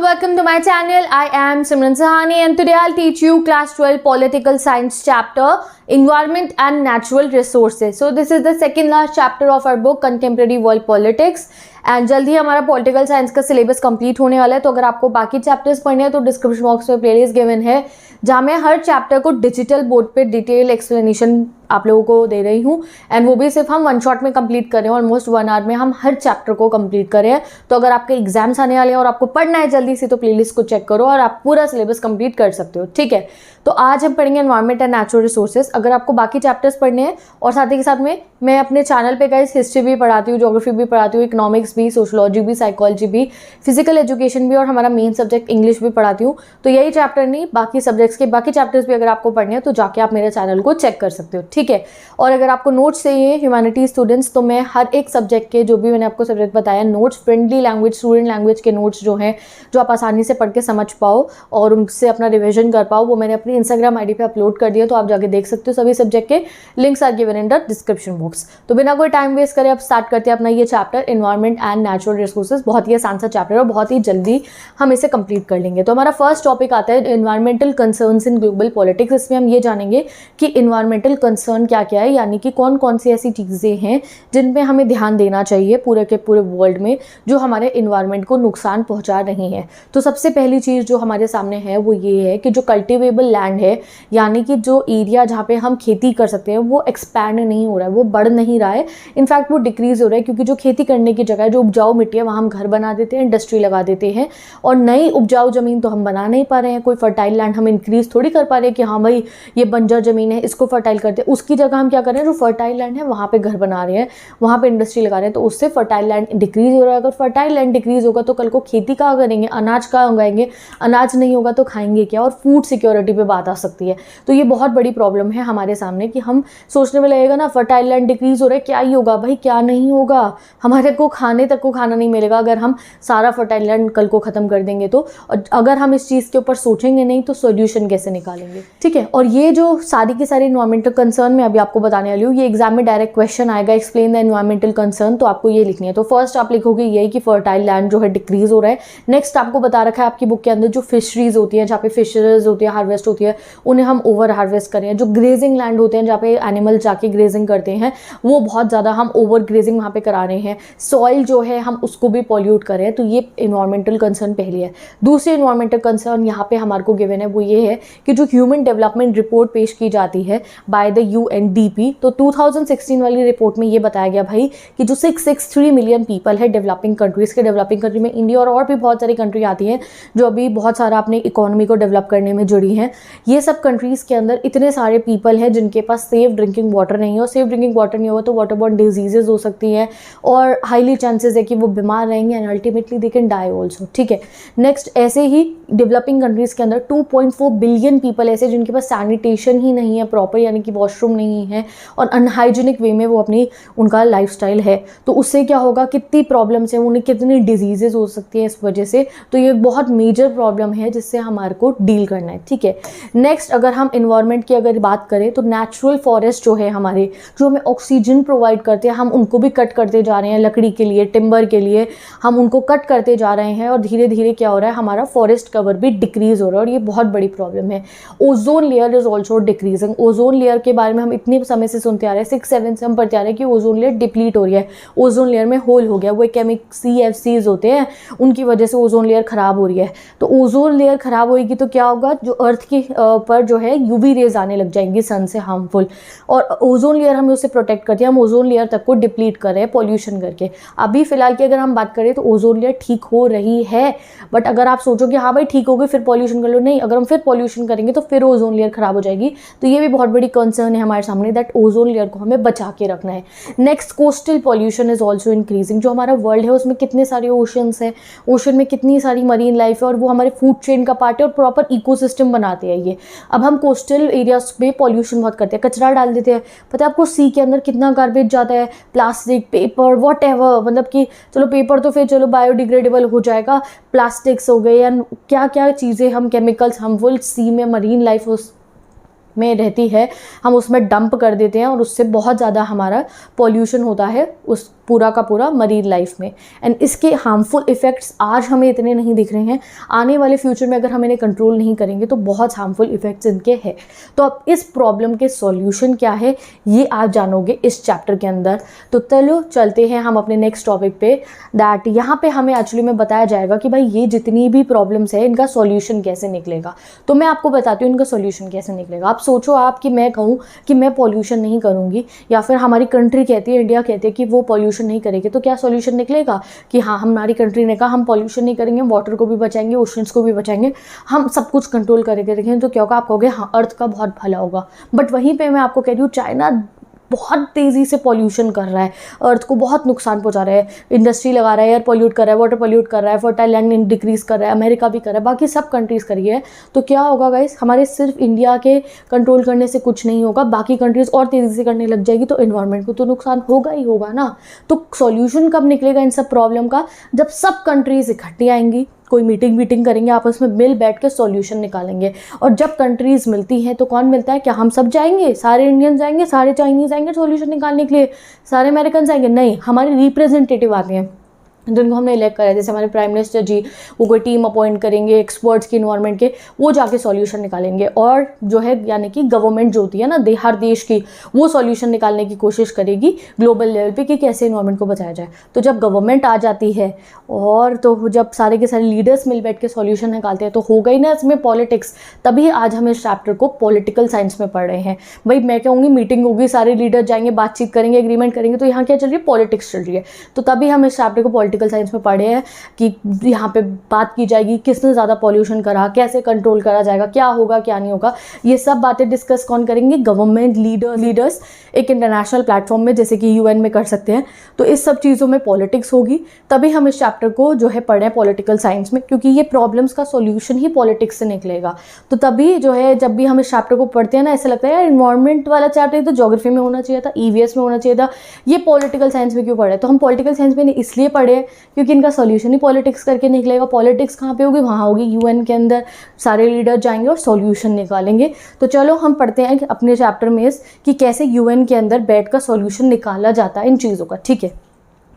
welcome to my channel. I am Simran Sahani and today I'll teach you class 12 political science chapter environment and natural resources. So this is the second last chapter of our book contemporary world politics and जल्दी हमारा political science का syllabus complete होने वाला है. तो अगर आपको बाकी चैप्टर्स पढ़ने हैं तो डिस्क्रिप्शन बॉक्स में प्लेलिस्ट गिवन है जहाँ मैं हर चैप्टर को डिजिटल बोर्ड पे डिटेल एक्सप्लेनेशन आप लोगों को दे रही हूँ एंड वो भी सिर्फ हम वन शॉट में कंप्लीट करें. ऑलमोस्ट 1 आवर में हम हर चैप्टर को कंप्लीट करें. तो अगर आपके एग्जाम्स आने वाले हैं और आपको पढ़ना है जल्दी से तो प्लेलिस्ट को चेक करो और आप पूरा सिलेबस कंप्लीट कर सकते हो. ठीक है, तो आज हम पढ़ेंगे एनवायरमेंट एंड नेचुरल रिसोर्सेज. अगर आपको बाकी चैप्टर्स पढ़ने हैं और साथ ही के साथ में मैं अपने चैनल पे गाइस हिस्ट्री भी पढ़ाती हूँ, ज्योग्राफी भी पढ़ाती हूँ, इकोनॉमिक्स भी, सोशोलॉजी भी, साइकोलॉजी भी, फिजिकल एजुकेशन भी और हमारा मेन सब्जेक्ट इंग्लिश भी पढ़ाती हूँ. तो यही चैप्टर नहीं, बाकी सब्जेक्ट्स के बाकी चैप्टर्स भी अगर आपको पढ़ने हैं तो जाके आप मेरे चैनल को चेक कर सकते हो. ठीक है, और अगर आपको नोट्स चाहिए ह्यूमैनिटी स्टूडेंट्स तो मैं हर एक सब्जेक्ट के जो भी मैंने आपको सब्जेक्ट बताया notes, friendly language, student language के नोट्स जो हैं जो आप आसानी से पढ़ के समझ पाओ और उनसे अपना रिविजन कर पाओ, वो मैंने अपनी इंस्टाग्राम आईडी पे अपलोड कर दिया. तो आप जाके देख सकते हो. सभी सब्जेक्ट के links are given in the description box. तो बिना कोई टाइम वेस्ट करे अब स्टार्ट करते हैं अपना ये chapter environment and natural resources. बहुत ही आसान सा चैप्टर है और बहुत ही जल्दी हम इसे कंप्लीट कर लेंगे. तो हमारा फर्स्ट टॉपिक आता है environmental concerns in global politics. इसमें हम ये जानेंगे कि एनवायरमेंटल कंसर्न क्या क्या है, यानी कि कौन कौन सी ऐसी चीज़ें हैं जिन पे हमें ध्यान देना चाहिए पूरे के पूरे वर्ल्ड में जो हमारे एनवायरमेंट को नुकसान पहुंचा रही हैं. तो सबसे पहली चीज़ जो हमारे सामने है वो ये है कि जो कल्टिवेबल लैंड है, यानी कि जो एरिया जहाँ पे हम खेती कर सकते हैं वो एक्सपैंड नहीं हो रहा है, वो बढ़ नहीं रहा है. इनफैक्ट वो डिक्रीज हो रहा है क्योंकि जो खेती करने की जगह जो उपजाऊ मिट्टी है वहाँ हम घर बना देते हैं, इंडस्ट्री लगा देते हैं और नई उपजाऊ ज़मीन तो हम बना नहीं पा रहे हैं. कोई फर्टाइल लैंड हम इंक्रीज थोड़ी कर पा रहे हैं कि हाँ भाई ये बंजर ज़मीन है इसको फर्टाइल करते हैं. उसकी जगह हम क्या कर रहे हैं, जो फर्टाइल लैंड है वहाँ पे घर बना रहे हैं, वहाँ पे इंडस्ट्री लगा रहे हैं. तो उससे फर्टाइल लैंड डिक्रीज हो रहा है. अगर फर्टाइल लैंड डिक्रीज होगा तो कल को खेती कहाँ करेंगे, अनाज कहाँ उगाएंगे, अनाज नहीं होगा तो खाएंगे क्या, और फूड सिक्योरिटी पे बात आ सकती है. तो ये बहुत बड़ी प्रॉब्लम है हमारे सामने कि हम सोचने में लगेगा ना फर्टाइल लैंड डिक्रीज हो रहा है क्या ही होगा. भाई क्या नहीं होगा, हमारे को खाने तक को खाना नहीं मिलेगा अगर हम सारा फर्टाइल लैंड कल को ख़त्म कर देंगे तो. और अगर हम इस चीज़ के ऊपर सोचेंगे नहीं तो सोल्यूशन कैसे निकालेंगे. ठीक है, और ये जो सारी की सारी एनवायरमेंटल कंसर्न मैं अभी आपको बताने वाली हूँ ये एग्जाम में डायरेक्ट क्वेश्चन आएगा, एक्सप्लेन द एनवायरमेंटल कंसर्न. तो आपको ये लिखनी है. तो फर्स्ट आप लिखोगे यही कि फर्टाइल लैंड जो है डिक्रीज हो रहा है. नेक्स्ट आपको बता रखा है आपकी बुक के अंदर जो फिशरीज होती है, जहाँ पे फिशरीज होती है, हार्वेस्ट होती है, उन्हें हम ओवर हार्वेस्ट करें. जो ग्रेजिंग लैंड होते हैं जहाँ पे एनिमल जाके ग्रेजिंग करते हैं वो बहुत ज़्यादा हम ओवर ग्रेजिंग वहाँ पे करा रहे हैं. सॉइल जो है हम उसको भी पॉल्यूट करें. तो ये इन्वायरमेंटल कंसर्न पहली है. दूसरी इन्वायरमेंटल कंसर्न यहाँ पे हमारे को गिवन है वो ये है कि जो ह्यूमन डेवलपमेंट रिपोर्ट पेश की जाती है बाय द UNDP. तो 2016 वाली रिपोर्ट में ये बताया गया भाई कि जो 663 मिलियन पीपल है डेवलपिंग कंट्रीज़ के, डेवलपिंग कंट्री में इंडिया और भी बहुत सारी कंट्री आती हैं जो अभी बहुत सारा अपने इकोनॉमी को डेवलप करने में जुड़ी हैं. ये सब कंट्रीज़ के अंदर इतने सारे पीपल हैं जिनके पास सेफ ड्रिंकिंग वाटर नहीं है, और सेफ ड्रिंकिंग वाटर नहीं होगा तो वाटरबॉर्न डिजीजेज हो सकती हैं और हाईली चांसेस है कि वो बीमार रहेंगे and ultimately they can die also. ठीक है, नेक्स्ट ऐसे ही डेवलपिंग कंट्रीज़ के अंदर 2.4 बिलियन पीपल ऐसे जिनके पास सैनिटेशन ही नहीं है प्रॉपर, यानी कि वॉशरूम नहीं है और अनहाइजीनिक वे में वो अपनी उनका लाइफस्टाइल है. तो उससे क्या होगा, कितनी प्रॉब्लम्स हैं, उन्हें कितनी डिजीजेज हो सकती हैं इस वजह से. तो ये एक बहुत मेजर प्रॉब्लम है जिससे हमारे को डील करना है. ठीक है, नेक्स्ट अगर हम इन्वायरमेंट की अगर बात करें तो नेचुरल फॉरेस्ट जो है हमारे, जो हमें ऑक्सीजन प्रोवाइड करते हैं, हम उनको भी कट करते जा रहे हैं. लकड़ी के लिए, टिम्बर के लिए हम उनको कट करते जा रहे हैं और धीरे धीरे क्या हो रहा है, हमारा फॉरेस्ट कवर भी डिक्रीज हो रहा है और ये बहुत बड़ी प्रॉब्लम है. Ozone layer is also decreasing. Ozone layer के बारे में हम इतने समय से सुनते आ रहे हैं, 6-7 से हम पढ़ते आ रहे हैं कि ओजोन लेयर डिप्लीट हो रही है, ओजोन लेयर में होल हो गया. वो CFCs होते हैं उनकी वजह से ओजोन लेयर खराब हो रही है. तो ओजोन लेयर खराब होगी तो क्या होगा, जो अर्थ की पर जो है UV रेज आने लग जाएंगी सन से हार्मफुल, और ओजोन लेयर हमें उससे प्रोटेक्ट करती है. हम ओजोन लेयर तक को डिप्लीट कर रहे हैं पॉल्यूशन करके. अभी फिलहाल की अगर हम बात करें तो ओजोन लेयर ठीक हो रही है, बट अगर आप सोचोगे हाँ भाई ठीक होगी फिर पॉल्यूशन कर लो, नहीं, अगर हम फिर पॉल्यूशन करेंगे तो फिर ओजोन लेयर खराब हो जाएगी. तो ये भी बहुत बड़ी कंसर्न है हमारे सामने दैट ओजोन लेयर को हमें बचा के रखना है. Next coastal pollution is also increasing. जो हमारा वर्ल्ड है उसमें कितने सारे ओशंस हैं, ओशन में कितनी सारी मरीन लाइफ है और वो हमारे फूड चेन का पार्ट है और प्रॉपर इकोसिस्टम बनाते हैं ये. अब हम कोस्टल एरियाज में पॉल्यूशन बहुत करते हैं, कचरा डाल देते हैं. पता है आपको सी के अंदर कितना गार्बेज जाता है, प्लास्टिक, पेपर, वॉट एवर. मतलब कि चलो पेपर तो फिर चलो बायोडिग्रेडेबल हो जाएगा, प्लास्टिक्स हो गए या क्या क्या चीज़ें हम केमिकल्स हार्मफुल सी में मरीन लाइफ में रहती है हम उसमें डंप कर देते हैं और उससे बहुत ज़्यादा हमारा पॉल्यूशन होता है उस पूरा का पूरा मरीन लाइफ में। एंड इसके हार्मफुल इफ़ेक्ट्स आज हमें इतने नहीं दिख रहे हैं, आने वाले फ्यूचर में अगर हम इन्हें कंट्रोल नहीं करेंगे तो बहुत हार्मफुल इफ़ेक्ट्स इनके हैं। तो अब इस प्रॉब्लम के सॉल्यूशन क्या है ये आप जानोगे इस चैप्टर के अंदर। तो चलो चलते हैं हम अपने नेक्स्ट टॉपिक पे, दैट यहाँ पे हमें एक्चुअली में बताया जाएगा कि भाई ये जितनी भी प्रॉब्लम्स है इनका सॉल्यूशन कैसे निकलेगा। तो मैं आपको बताती हूँ इनका सॉल्यूशन कैसे निकलेगा। आप सोचो आप कि मैं कहूँ कि मैं पॉल्यूशन नहीं करूँगी, या फिर हमारी कंट्री कहती है, इंडिया कहती है कि वो पॉल्यूशन नहीं करेगी, तो क्या सॉल्यूशन निकलेगा कि हाँ हमारी कंट्री ने कहा हम पॉल्यूशन नहीं करेंगे, वाटर को भी बचाएंगे, ओशंस को भी बचाएंगे, हम सब कुछ कंट्रोल करेंगे, देखें तो क्या होगा, आप कहोगे हाँ अर्थ का बहुत भला होगा। बट वहीं पे मैं आपको कह रही हूँ चाइना बहुत तेज़ी से पॉल्यूशन कर रहा है, अर्थ को बहुत नुकसान पहुंचा रहा है, इंडस्ट्री लगा रहा है, एयर पॉल्यूट कर रहा है, वाटर पॉल्यूट कर रहा है, फर्टाइल लैंड डिक्रीज कर रहा है, अमेरिका भी कर रहा है, बाकी सब कंट्रीज़ कर रही है। तो क्या होगा गाइस, हमारे सिर्फ इंडिया के कंट्रोल करने से कुछ नहीं होगा, बाकी कंट्रीज़ और तेज़ी से करने लग जाएगी तो एनवायरनमेंट को तो नुकसान होगा ही होगा ना। तो सॉल्यूशन कब निकलेगा इन सब प्रॉब्लम का, जब सब कंट्रीज़ इकट्ठी आएंगी, कोई मीटिंग करेंगे, आपस में मिल बैठ के सॉल्यूशन निकालेंगे। और जब कंट्रीज़ मिलती हैं तो कौन मिलता है, क्या हम सब जाएंगे, सारे इंडियन जाएंगे, सारे चाइनीज़ आएंगे सॉल्यूशन निकालने के लिए, सारे अमेरिकन आएंगे, नहीं, हमारे रिप्रेजेंटेटिव आते हैं जिनको हमने इलेक्ट करा है, जैसे हमारे प्राइम मिनिस्टर जी, वो कोई टीम अपॉइंट करेंगे एक्सपर्ट्स की इन्वायरमेंट के, वो जाके सॉल्यूशन निकालेंगे। और जो है यानी कि गवर्नमेंट जो होती है ना हर देश की, वो सॉल्यूशन निकालने की कोशिश करेगी ग्लोबल लेवल पे कि कैसे इन्वायरमेंट को बचाया जाए। तो जब गवर्नमेंट आ जाती है और तो जब सारे के सारे लीडर्स मिल बैठ के सॉल्यूशन निकालते हैं तो हो गई ना इसमें पॉलिटिक्स। तभी आज हम इस चैप्टर को पॉलिटिकल साइंस में पढ़ रहे हैं। भाई मैं कहूँगी मीटिंग होगी, सारे लीडर जाएंगे, बातचीत करेंगे, एग्रीमेंट करेंगे, तो यहाँ क्या चल रही है, पॉलिटिक्स चल रही है। तो तभी हम इस चैप्टर को पॉलिटिकल साइंस में पढ़े हैं कि यहाँ पे बात की जाएगी किसने ज़्यादा पॉल्यूशन करा, कैसे कंट्रोल करा जाएगा, क्या होगा क्या नहीं होगा, ये सब बातें डिस्कस कौन करेंगे, गवर्नमेंट लीडर्स एक इंटरनेशनल प्लेटफॉर्म में जैसे कि यूएन में कर सकते हैं। तो इस सब चीज़ों में पॉलिटिक्स होगी, तभी हम इस चैप्टर को जो है पढ़ें पॉलिटिकल साइंस में, क्योंकि ये प्रॉब्लम्स का सॉल्यूशन ही पॉलिटिक्स से निकलेगा। तो तभी जो है जब भी हम इस चैप्टर को पढ़ते हैं ना, ऐसा लगता है यार इन्वायरमेंट वाला चैप्टर तो ज्योग्राफी में होना चाहिए था, ईवीएस में होना चाहिए था, ये पॉलिटिकल साइंस में क्यों पढ़े। तो हम पॉलिटिकल साइंस में इसलिए पढ़े क्योंकि इनका सॉल्यूशन ही पॉलिटिक्स करके निकलेगा। पॉलिटिक्स कहाँ पे होगी, वहाँ होगी यूएन के अंदर, सारे लीडर जाएंगे और सॉल्यूशन निकालेंगे। तो चलो हम पढ़ते हैं अपने चैप्टर में कि कैसे यूएन के अंदर बैठ कर सॉल्यूशन निकाला जाता है इन चीज़ों का, ठीक है।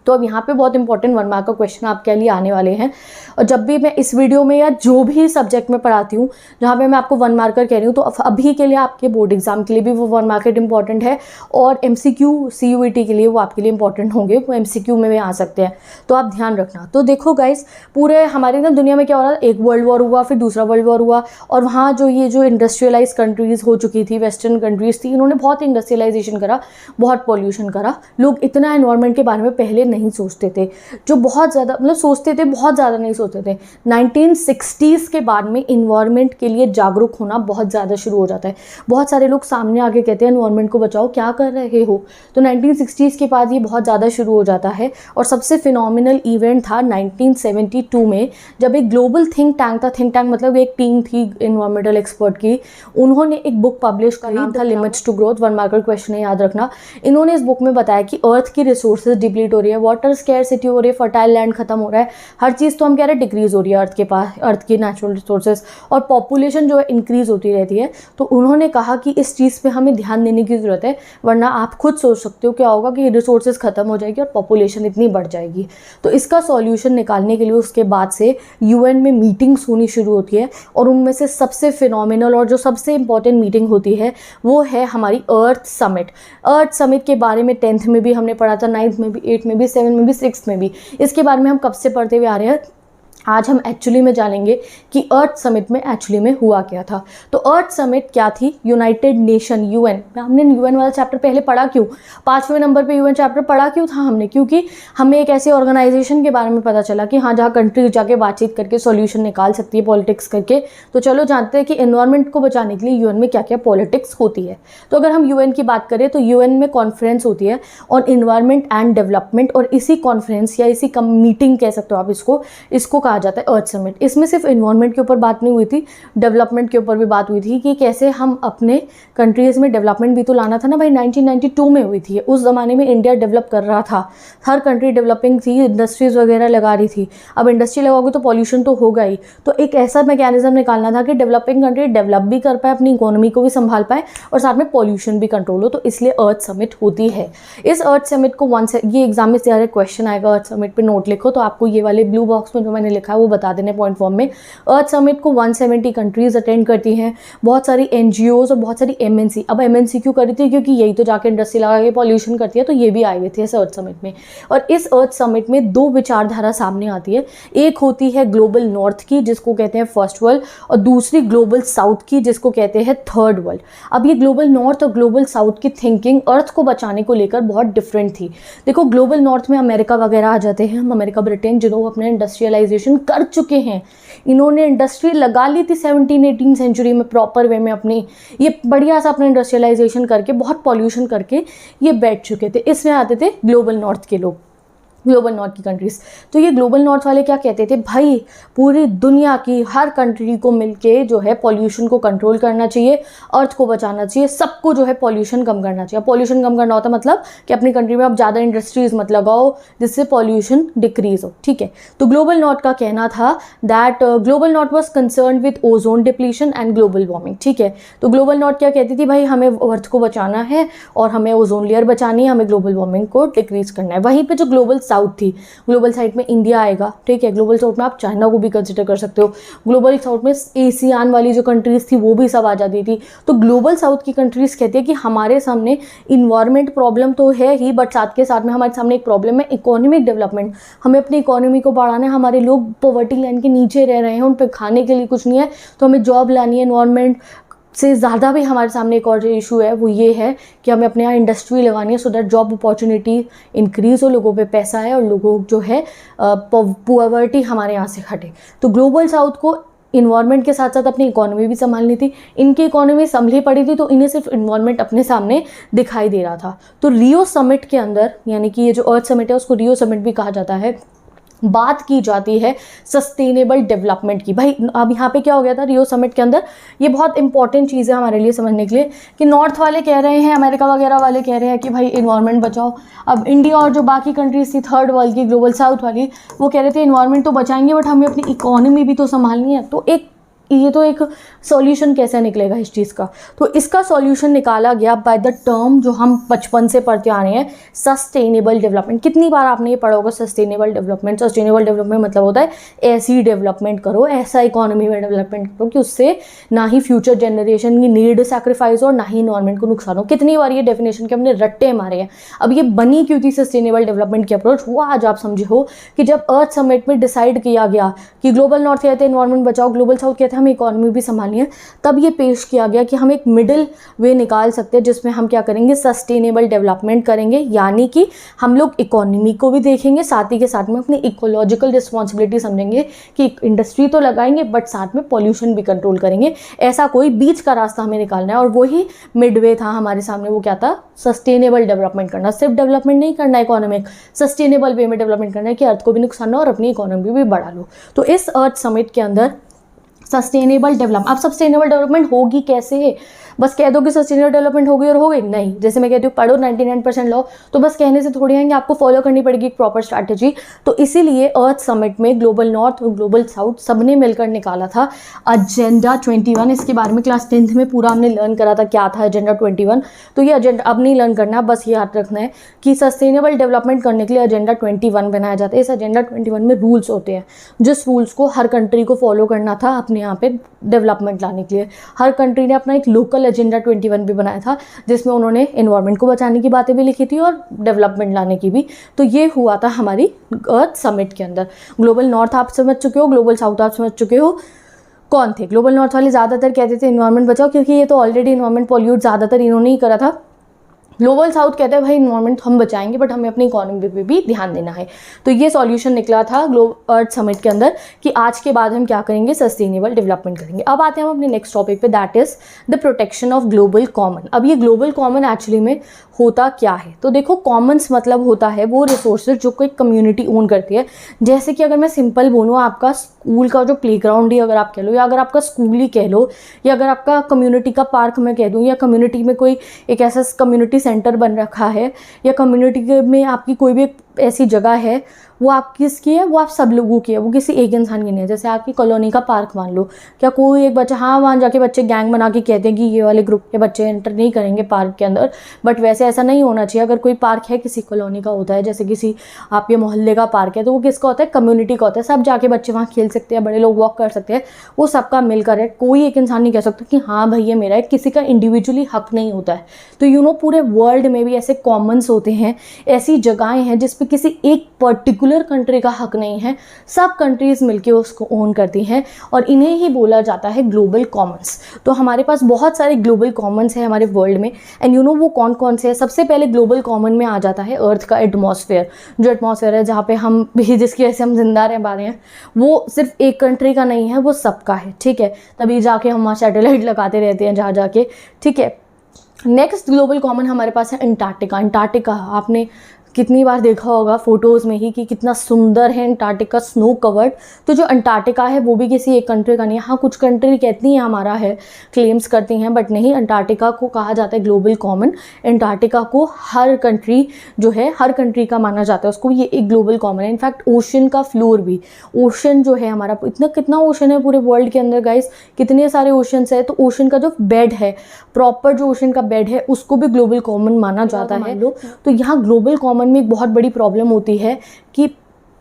तो अब यहाँ पे बहुत इंपॉर्टेंट 1 मार्क का क्वेश्चन आपके लिए आने वाले हैं। और जब भी मैं इस वीडियो में या जो भी सब्जेक्ट में पढ़ाती हूँ जहाँ पे मैं आपको 1 मार्कर कह रही हूँ, तो अभी के लिए आपके बोर्ड एग्जाम के लिए भी वो 1 मार्कर इंपॉर्टेंट है, और MCQ CUET के लिए वो आपके लिए इंपॉर्टेंट होंगे, वो MCQ में भी आ सकते हैं, तो आप ध्यान रखना। तो देखो गाइस, पूरे हमारे ना दुनिया में क्या हो रहा है, एक वर्ल्ड वॉर हुआ, फिर दूसरा वर्ल्ड वॉर हुआ, और वहाँ जो ये जो इंडस्ट्रियलाइज कंट्रीज़ हो चुकी थी, वेस्टर्न कंट्रीज़ थी, इन्होंने बहुत इंडस्ट्रियलाइजेशन करा, बहुत पॉल्यूशन करा। लोग इतना एनवायरनमेंट के बारे में पहले नहीं सोचते थे, जो बहुत ज़्यादा मतलब सोचते थे, बहुत ज़्यादा नहीं सोचते थे। 1960s के बाद में इन्वायरमेंट के लिए जागरूक होना बहुत ज़्यादा शुरू हो जाता है। बहुत सारे लोग सामने आके कहते हैं एनवायरमेंट को बचाओ, क्या कर रहे हो। तो 1960s के बाद ये बहुत ज़्यादा शुरू हो जाता है। और सबसे फिनोमिनल इवेंट था 1972 में, जब एक ग्लोबल थिंक टैंक था, थिंक टैंक मतलब एक टीम थी इन्वायरमेंटल एक्सपर्ट की, उन्होंने एक बुक पब्लिश करी था limits to growth. 1 marker question है, याद रखना। इन्होंने इस बुक में बताया कि अर्थ की रिसोर्सेज डिप्लीट हो रही है, वाटर स्कैरसिटी हो रही है, फर्टाइल लैंड खत्म हो रहा है, हर चीज़ तो हम कह रहे हैं डिक्रीज हो रही है अर्थ के पास, अर्थ की नेचुरल रिसोर्सेज, और पॉपुलेशन जो है इंक्रीज होती रहती है। तो उन्होंने कहा कि इस चीज़ पे हमें ध्यान देने की ज़रूरत है, वरना आप खुद सोच सकते हो क्या होगा कि रिसोर्सेज खत्म हो जाएगी और पॉपुलेशन इतनी बढ़ जाएगी। तो इसका सॉल्यूशन निकालने के लिए उसके बाद से यूएन में मीटिंग्स होनी शुरू होती है, और उनमें से सबसे फिनोमिनल और जो सबसे इंपॉर्टेंट मीटिंग होती है वो है हमारी अर्थ समिट। अर्थ समिट के बारे में 10th में भी हमने पढ़ा था, 9th में भी, 8th में भी, 7th में भी, 6th में भी। इसके बारे में हम कब से पढ़ते हुए आ रहे हैं। आज हम एक्चुअली में जानेंगे कि अर्थ समिट में एक्चुअली में हुआ क्या था। तो अर्थ समिट क्या थी, यूनाइटेड नेशन, यूएन। हमने यूएन वाला चैप्टर पहले पढ़ा क्यों, 5वें नंबर पे यूएन चैप्टर पढ़ा क्यों था हमने, क्योंकि हमें एक ऐसी ऑर्गेनाइजेशन के बारे में पता चला कि हाँ, जहाँ कंट्रीज जाके बातचीत करके सॉल्यूशन निकाल सकती है पॉलिटिक्स करके। तो चलो जानते हैं कि एनवायरमेंट को बचाने के लिए यूएन में क्या क्या पॉलिटिक्स होती है। तो अगर हम यूएन की बात करें तो यूएन में कॉन्फ्रेंस होती है ऑन एनवायरमेंट एंड डेवलपमेंट, और इसी कॉन्फ्रेंस या इसी मीटिंग कह सकते हो आप इसको कहा जाता है अर्थ समिट। इसमें सिर्फ इन्वायरमेंट के ऊपर बात नहीं हुई थी, डेवलपमेंट के ऊपर भी बात हुई थी कि कैसे हम अपने कंट्रीज़ में डेवलपमेंट भी तो लाना था ना भाई। 1992 में हुई थी, उस ज़माने में इंडिया डेवलप कर रहा था, हर कंट्री डेवलपिंग थी, इंडस्ट्रीज़ वगैरह लगा रही थी। अब इंडस्ट्री लगाओगे तो पॉल्यूशन तो होगा ही, तो एक ऐसा मैकेनिज्म निकालना था कि डेवलपिंग कंट्री डेवलप भी कर पाए, अपनी इकोनॉमी को भी संभाल पाए और साथ में पॉल्यूशन भी कंट्रोल हो। तो इसलिए अर्थ समिट होती है। इस अर्थ समिट को ये एग्जाम में सारे क्वेश्चन आएगा, अर्थ समिट पे नोट लिखो, तो आपको ये वाले ब्लू बॉक्स में जो मैंने लिखा है वो बता देने पॉइंट फॉर्म में। अर्थ समिट को 170 कंट्रीज अटेंड करती हैं, बहुत सारी एनजीओज और बहुत सारी एमएनसी। अब एमएनसी क्यों करी थी? क्योंकि यही तो जाके इंडस्ट्री लगा के पॉल्यूशन करती है, तो ये भी आए हुए थे इस अर्थ समिट में। और इस अर्थ समिट में दो विचारधारा सामने आती है, एक होती है ग्लोबल नॉर्थ की जिसको कहते हैं फर्स्ट वर्ल्ड, और दूसरी ग्लोबल साउथ की जिसको कहते हैं थर्ड वर्ल्ड। अब ये ग्लोबल नॉर्थ और ग्लोबल साउथ की थिंकिंग अर्थ को बचाने को लेकर बहुत डिफरेंट थी। देखो, ग्लोबल नॉर्थ में अमेरिका वगैरह आ जाते हैं, हम अमेरिका ब्रिटेन जिन्होंने अपने इंडस्ट्रियलाइजेशन कर चुके हैं, इन्होंने इंडस्ट्री लगा ली थी 17-18 सेंचुरी में प्रॉपर वे में अपनी, ये बढ़िया सा अपना इंडस्ट्रियलाइजेशन करके बहुत पॉल्यूशन करके ये बैठ चुके थे। इसमें आते थे ग्लोबल नॉर्थ के लोग, ग्लोबल नॉर्थ की कंट्रीज़। तो ये ग्लोबल नॉर्थ वाले क्या कहते थे, भाई पूरी दुनिया की हर कंट्री को मिलके जो है पॉल्यूशन को कंट्रोल करना चाहिए, अर्थ को बचाना चाहिए, सबको जो है पॉल्यूशन कम करना चाहिए। पॉल्यूशन कम करना होता मतलब कि अपनी कंट्री में आप ज़्यादा इंडस्ट्रीज मत लगाओ जिससे पॉल्यूशन डिक्रीज हो, ठीक है। तो ग्लोबल नॉर्थ का कहना था that global north was concern with ozone depletion and global warming, ठीक है। तो ग्लोबल नॉर्थ क्या कहती थी, भाई हमें अर्थ को बचाना है और हमें ओजोन लेयर बचानी है, हमें ग्लोबल वार्मिंग को डिक्रीज करना है। वहीं पर जो ग्लोबल साउथ थी, ग्लोबल साउथ में इंडिया आएगा, ठीक है, ग्लोबल साउथ में आप चाइना को भी कंसिडर कर सकते हो, ग्लोबल साउथ में एशियान वाली जो कंट्रीज थी वो भी सब आ जाती थी। तो ग्लोबल साउथ की कंट्रीज कहते हैं कि हमारे सामने इन्वायरमेंट प्रॉब्लम तो है ही, बट साथ के साथ में हमारे सामने एक प्रॉब्लम है इकोनॉमिक डेवलपमेंट। हमें अपनी इकोनॉमी को बढ़ाना है, हमारे लोग पॉवर्टी लाइन के नीचे रह रहे हैं, उन पर खाने के लिए कुछ नहीं है, तो हमें जॉब लानी है। इन्वायरमेंट से ज़्यादा भी हमारे सामने एक और जो इशू है वो ये है कि हमें अपने यहाँ इंडस्ट्री लगानी है so that job opportunity increase हो, लोगों पे पैसा है और लोगों जो है पॉवर्टी हमारे यहाँ से हटे। तो ग्लोबल साउथ को इन्वायरमेंट के साथ साथ अपनी इकोनॉमी भी संभालनी थी। इनकी इकोनॉमी संभली पड़ी थी तो इन्हें सिर्फ इन्वायरमेंट अपने सामने दिखाई दे रहा था। तो रियो समिट के अंदर, यानी कि ये जो अर्थ समिट है उसको रियो समिट भी कहा जाता है, बात की जाती है सस्टेनेबल डेवलपमेंट की। भाई अब यहाँ पे क्या हो गया था रियो समिट के अंदर, ये बहुत इंपॉर्टेंट चीज़ है हमारे लिए समझने के लिए कि नॉर्थ वाले कह रहे हैं, अमेरिका वगैरह वाले कह रहे हैं कि भाई इन्वायरमेंट बचाओ। अब इंडिया और जो बाकी कंट्रीज थी थर्ड वर्ल्ड की, ग्लोबल साउथ वाली, वो कह रहे थे इन्वायरमेंट तो बचाएंगे बट हमें अपनी इकोनॉमी भी तो संभालनी है। तो एक सॉल्यूशन कैसे निकलेगा इस चीज़ का? तो इसका सॉल्यूशन निकाला गया बाय द टर्म जो हम बचपन से पढ़ते आ रहे हैं, सस्टेनेबल डेवलपमेंट। कितनी बार आपने ये पढ़ा होगा सस्टेनेबल डेवलपमेंट? सस्टेनेबल डेवलपमेंट मतलब होता है ऐसी डेवलपमेंट करो, ऐसा इकोनॉमी में डेवलपमेंट करो कि उससे ना ही फ्यूचर जनरेशन की नीड सैक्रिफाइस हो, ना ही इन्वायरमेंट को नुकसान हो। कितनी बार ये डेफिनेशन के हमने रट्टे मारे हैं। अब ये बनी क्यों थी सस्टेनेबल डेवलपमेंट की अप्रोच? वो आज आप समझे हो कि जब अर्थ समिट में डिसाइड किया गया कि ग्लोबल नॉर्थ कहते हैं इन्वायरमेंट बचाओ, ग्लोबल साउथ कहते हैं हमें इकोनॉमी भी संभालनी है, तब ये पेश किया गया कि हम एक मिडिल वे निकाल सकते हैं जिसमें हम क्या करेंगे, सस्टेनेबल डेवलपमेंट करेंगे। यानी कि हम लोग इकोनॉमी को भी देखेंगे, साथ ही के साथ में अपनी इकोलॉजिकल रिस्पॉन्सिबिलिटी समझेंगे कि इंडस्ट्री तो लगाएंगे बट साथ में पॉल्यूशन भी कंट्रोल करेंगे। ऐसा कोई बीच का रास्ता हमें निकालना है और वही मिडवे था हमारे सामने। वो क्या था? सस्टेनेबल डेवलपमेंट करना। सिर्फ डेवलपमेंट नहीं करना, इकोनॉमिक सस्टेनेबल वे में डेवलपमेंट करना है कि अर्थ को भी नुकसान हो और अपनी इकोनॉमी भी बढ़ा लो। तो इस अर्थ समिट के अंदर सस्टेनेबल डेवलपमेंट, अब सस्टेनेबल डेवलपमेंट होगी कैसे? बस कह दो कि सस्टेनेबल डेवलपमेंट होगी और हो गई? नहीं। जैसे मैं कहती हूँ पढ़ो 99% लो, तो बस कहने से थोड़ी आएंगे, आपको फॉलो करनी पड़ेगी एक प्रॉपर स्ट्रैटेजी। तो इसीलिए अर्थ समिट में ग्लोबल नॉर्थ और ग्लोबल साउथ सबने मिलकर निकाला था एजेंडा 21। इसके बारे में क्लास 10th में पूरा हमने लर्न करा था क्या था एजेंडा 21। तो ये एजेंडा अब नहीं लर्न करना, बस ये याद रखना है कि सस्टेनेबल डेवलपमेंट करने के लिए एजेंडा 21 बनाया जाता है। इस एजेंडा 21 में रूल्स होते हैं, जिस रूल्स को हर कंट्री को फॉलो करना था अपने यहाँ पे डेवलपमेंट लाने के लिए। हर कंट्री ने अपना एक लोकल एजेंडा 21 भी बनाया था जिसमें उन्होंने एनवायरनमेंट को बचाने की बातें भी लिखी थी और डेवलपमेंट लाने की भी। तो ये हुआ था हमारी अर्थ समिट के अंदर। ग्लोबल नॉर्थ आप समझ चुके हो, ग्लोबल साउथ आप समझ चुके हो। कौन थे ग्लोबल नॉर्थ वाले? ज़्यादातर कहते थे एनवायरनमेंट बचाओ, क्योंकि ये तो ऑलरेडी एनवायरनमेंट पॉल्यूट ज़्यादातर इन्होंने ही करा था। ग्लोबल साउथ कहते हैं भाई इन्वायरमेंट हम बचाएंगे बट हमें अपनी इकोनॉमी पे भी ध्यान देना है। तो ये सॉल्यूशन निकला था ग्लोबल अर्थ समिट के अंदर कि आज के बाद हम क्या करेंगे, सस्टेनेबल डेवलपमेंट करेंगे। अब आते हैं हम अपने नेक्स्ट टॉपिक पे, that is the protection of global common. अब ये ग्लोबल कॉमन एक्चुअली में होता क्या है, तो देखो कॉमन्स मतलब होता है वो रिसोर्सेज जो कोई कम्युनिटी ओन करती है। जैसे कि अगर मैं सिंपल बोलूँ, आपका स्कूल का जो प्लेग्राउंड ही अगर आप कह लो, या अगर आपका स्कूल ही कह लो, या अगर आपका कम्युनिटी का पार्क मैं कह दूँ, या कम्युनिटी में कोई एक ऐसा कम्युनिटी सेंटर बन रखा है, या कम्युनिटी में आपकी कोई भी ऐसी जगह है, वो आप किसकी है, वो आप सब लोगों की है, वो किसी एक इंसान की नहीं है। जैसे आपकी कॉलोनी का पार्क मान लो, क्या कोई एक बच्चा, हाँ वहाँ जाके बच्चे गैंग बना के कहते हैं कि ये वाले ग्रुप के बच्चे एंटर नहीं करेंगे पार्क के अंदर, बट वैसे ऐसा नहीं होना चाहिए। अगर कोई पार्क है किसी कॉलोनी का होता है, जैसे किसी आपके मोहल्ले का पार्क है, तो वो किसका होता है, कम्युनिटी का होता है। सब जाके बच्चे वहाँ खेल सकते हैं, बड़े लोग वॉक कर सकते हैं, वो सबका मिलकर है। कोई एक इंसान नहीं कह सकता कि हाँ भाई ये मेरा है, किसी का इंडिविजुअली हक नहीं होता है। तो पूरे वर्ल्ड में भी ऐसे कॉमन्स होते हैं, ऐसी जगहें हैं जिस पे किसी एक पर्टिकुलर कंट्री का हक नहीं है, सब कंट्रीज मिलके उसको ओन करती हैं, और इन्हें ही बोला जाता है ग्लोबल कॉमन्स। तो हमारे पास बहुत सारे ग्लोबल कॉमन्स हैं हमारे वर्ल्ड में, एंड वो कौन कौन से हैं। सबसे पहले ग्लोबल कॉमन में आ जाता है अर्थ का एटमॉस्फेयर। जो एटमॉस्फेयर है जहाँ पे हम भी, जिसकी वजह से हम जिंदा रह पा रहे हैं, वो सिर्फ एक कंट्री का नहीं है, वो सबका है, ठीक है। तभी जाके हम वहाँ सैटेलाइट लगाते रहते हैं जहाँ जाके, ठीक है। नेक्स्ट ग्लोबल कॉमन हमारे पास है अंटार्कटिका। अंटार्कटिका आपने कितनी बार देखा होगा फोटोज़ में ही कि कितना सुंदर है अंटार्कटिका, स्नो कवर्ड। तो जो अंटार्कटिका है वो भी किसी एक कंट्री का नहीं है। हाँ, कुछ कंट्री कहती हैं हमारा है, क्लेम्स करती हैं, बट नहीं, अंटार्कटिका को कहा जाता है ग्लोबल कॉमन। अंटार्कटिका को हर कंट्री जो है, हर कंट्री का माना जाता है उसको, ये एक ग्लोबल कॉमन है। इनफैक्ट ओशन का फ्लोर भी, ओशन जो है हमारा, कितना ओशन है पूरे वर्ल्ड के अंदर गाइस, कितने सारे ओशंस है। तो ओशन का जो बेड है, प्रॉपर जो ओशन का बेड है, उसको भी ग्लोबल कॉमन माना जाता है। तो यहाँ ग्लोबल कॉमन में एक बहुत बड़ी प्रॉब्लम होती है कि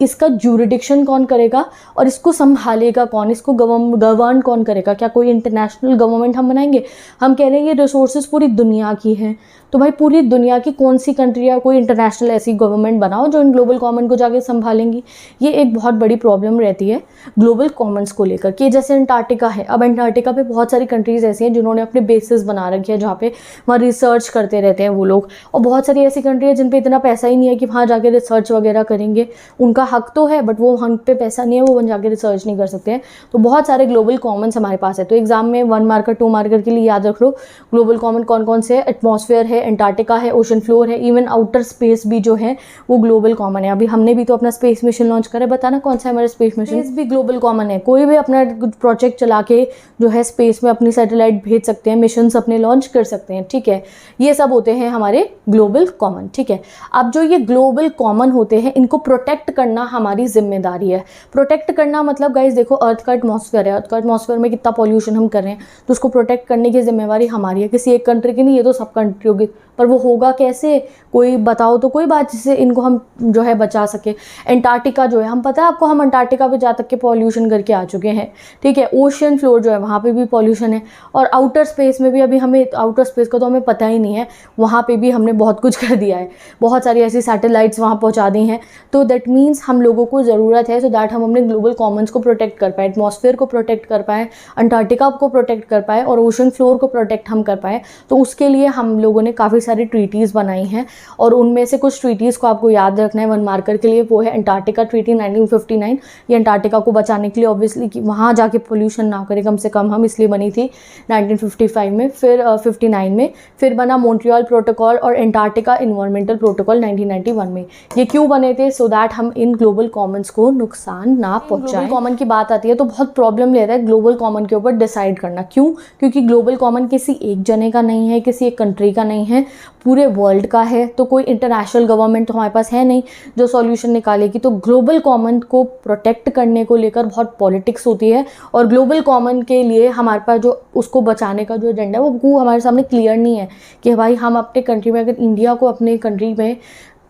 इसका ज्यूरिडिक्शन कौन करेगा और इसको संभालेगा कौन, इसको गवर्न कौन करेगा। क्या कोई इंटरनेशनल गवर्नमेंट हम बनाएंगे? हम कह रहे हैं ये रिसोर्सेज पूरी दुनिया की हैं, तो भाई पूरी दुनिया की कौन सी कंट्री या कोई इंटरनेशनल ऐसी गवर्नमेंट बनाओ जो इन ग्लोबल कॉमन को जाके संभालेंगी। ये एक बहुत बड़ी प्रॉब्लम रहती है ग्लोबल कॉमन्स को लेकर कि जैसे अंटार्कटिका है, अब अंटार्कटिका पे बहुत सारी कंट्रीज़ ऐसी हैं जिन्होंने अपने बेसिस बना रखे हैं, जहाँ पे वहाँ रिसर्च करते रहते हैं वो लोग, और बहुत सारी ऐसी कंट्री है जिन पे इतना पैसा ही नहीं है कि वहाँ जाके रिसर्च वगैरह करेंगे। उनका हक तो है बट वो वहाँ पे पैसा नहीं है, वो वहाँ जाके रिसर्च नहीं कर सकते हैं। तो बहुत सारे ग्लोबल कॉमन्स हमारे पास है। तो एग्जाम में 1 मार्कर 2 मार्कर के लिए याद रख लो ग्लोबल कॉमन कौन कौन से है। एटमॉस्फेयर है, अंटार्कटिका है, ओशन फ्लोर है, इवन आउटर स्पेस भी जो है वो ग्लोबल कॉमन है। अभी हमने भी तो अपना स्पेस मिशन लॉन्च करा है, बताना कौन सा है हमारा स्पेस मिशन। स्पेस भी ग्लोबल कॉमन है, कोई भी अपना प्रोजेक्ट चला के जो है स्पेस में अपनी सैटेलाइट भेज सकते हैं, मिशन अपने लॉन्च कर सकते हैं, ठीक है। ये सब होते हैं हमारे ग्लोबल कॉमन, ठीक है। अब जो ये ग्लोबल कॉमन होते हैं, इनको प्रोटेक्ट करना हमारी जिम्मेदारी है। प्रोटेक्ट करना मतलब गाइस देखो, अर्थ का एटमॉस्फेयर है, अर्थ का एटमॉस्फेयर में कितना पॉल्यूशन हम कर रहे हैं, तो उसको प्रोटेक्ट करने की जिम्मेवारी हमारी है, किसी एक कंट्री की नहीं, ये तो सब कंट्रियों की। पर वो होगा कैसे, कोई बताओ तो कोई बात जिससे इनको हम जो है बचा सके। अंटार्कटिका जो है, हम पता है आपको, हम अंटार्कटिका पे जा तक के पॉल्यूशन करके आ चुके हैं, ठीक है। ओशन फ्लोर जो है वहाँ पे भी पॉल्यूशन है, और आउटर स्पेस में भी अभी हमें, आउटर स्पेस का तो हमें पता ही नहीं है, वहाँ पे भी हमने बहुत कुछ कर दिया है, बहुत सारी ऐसी सैटेलाइट्स वहाँ पहुँचा दी हैं। तो दैट मीन्स हम लोगों को ज़रूरत है सो दैट हम अपने ग्लोबल कॉमन्स को प्रोटेक्ट कर पाए, एटमॉस्फेयर को प्रोटेक्ट कर पाए, अंटार्कटिका को प्रोटेक्ट कर पाए, और ओशन फ्लोर को प्रोटेक्ट हम कर पाए। तो उसके लिए हम लोगों ने काफ़ी सारी ट्रीटीज़ बनाई हैं, और उनमें से कुछ ट्रीटीज़ को आपको याद रखना है 1 मार्कर के लिए। वो है अंटार्कटिका ट्रीटी 1959। ये अंटार्कटिका को बचाने के लिए ऑब्वियसली कि वहाँ जाके पोल्यूशन ना करे कम से कम हम, इसलिए बनी थी 1955 में। फिर 59 में फिर बना मॉन्ट्रियल प्रोटोकॉल और अंटार्कटिका इन्वायरमेंटल प्रोटोकॉल 1991 में। ये क्यों बने थे? सो दैट हम इन ग्लोबल कॉमन्स को नुकसान ना पहुंचाएं। ग्लोबल कॉमन की बात आती है तो बहुत प्रॉब्लम लेता है ग्लोबल कॉमन के ऊपर डिसाइड करना। क्यों? क्योंकि ग्लोबल कॉमन किसी एक जने का नहीं है, किसी एक कंट्री का नहीं है, पूरे वर्ल्ड का है। तो कोई इंटरनेशनल गवर्नमेंट तो हमारे पास है नहीं जो सॉल्यूशन निकालेगी। तो ग्लोबल कॉमन को प्रोटेक्ट करने को लेकर बहुत पॉलिटिक्स होती है, और ग्लोबल कॉमन के लिए हमारे पास जो उसको बचाने का जो एजेंडा है वो हमारे सामने क्लियर नहीं है कि भाई हम अपने कंट्री में, अगर इंडिया को अपने कंट्री में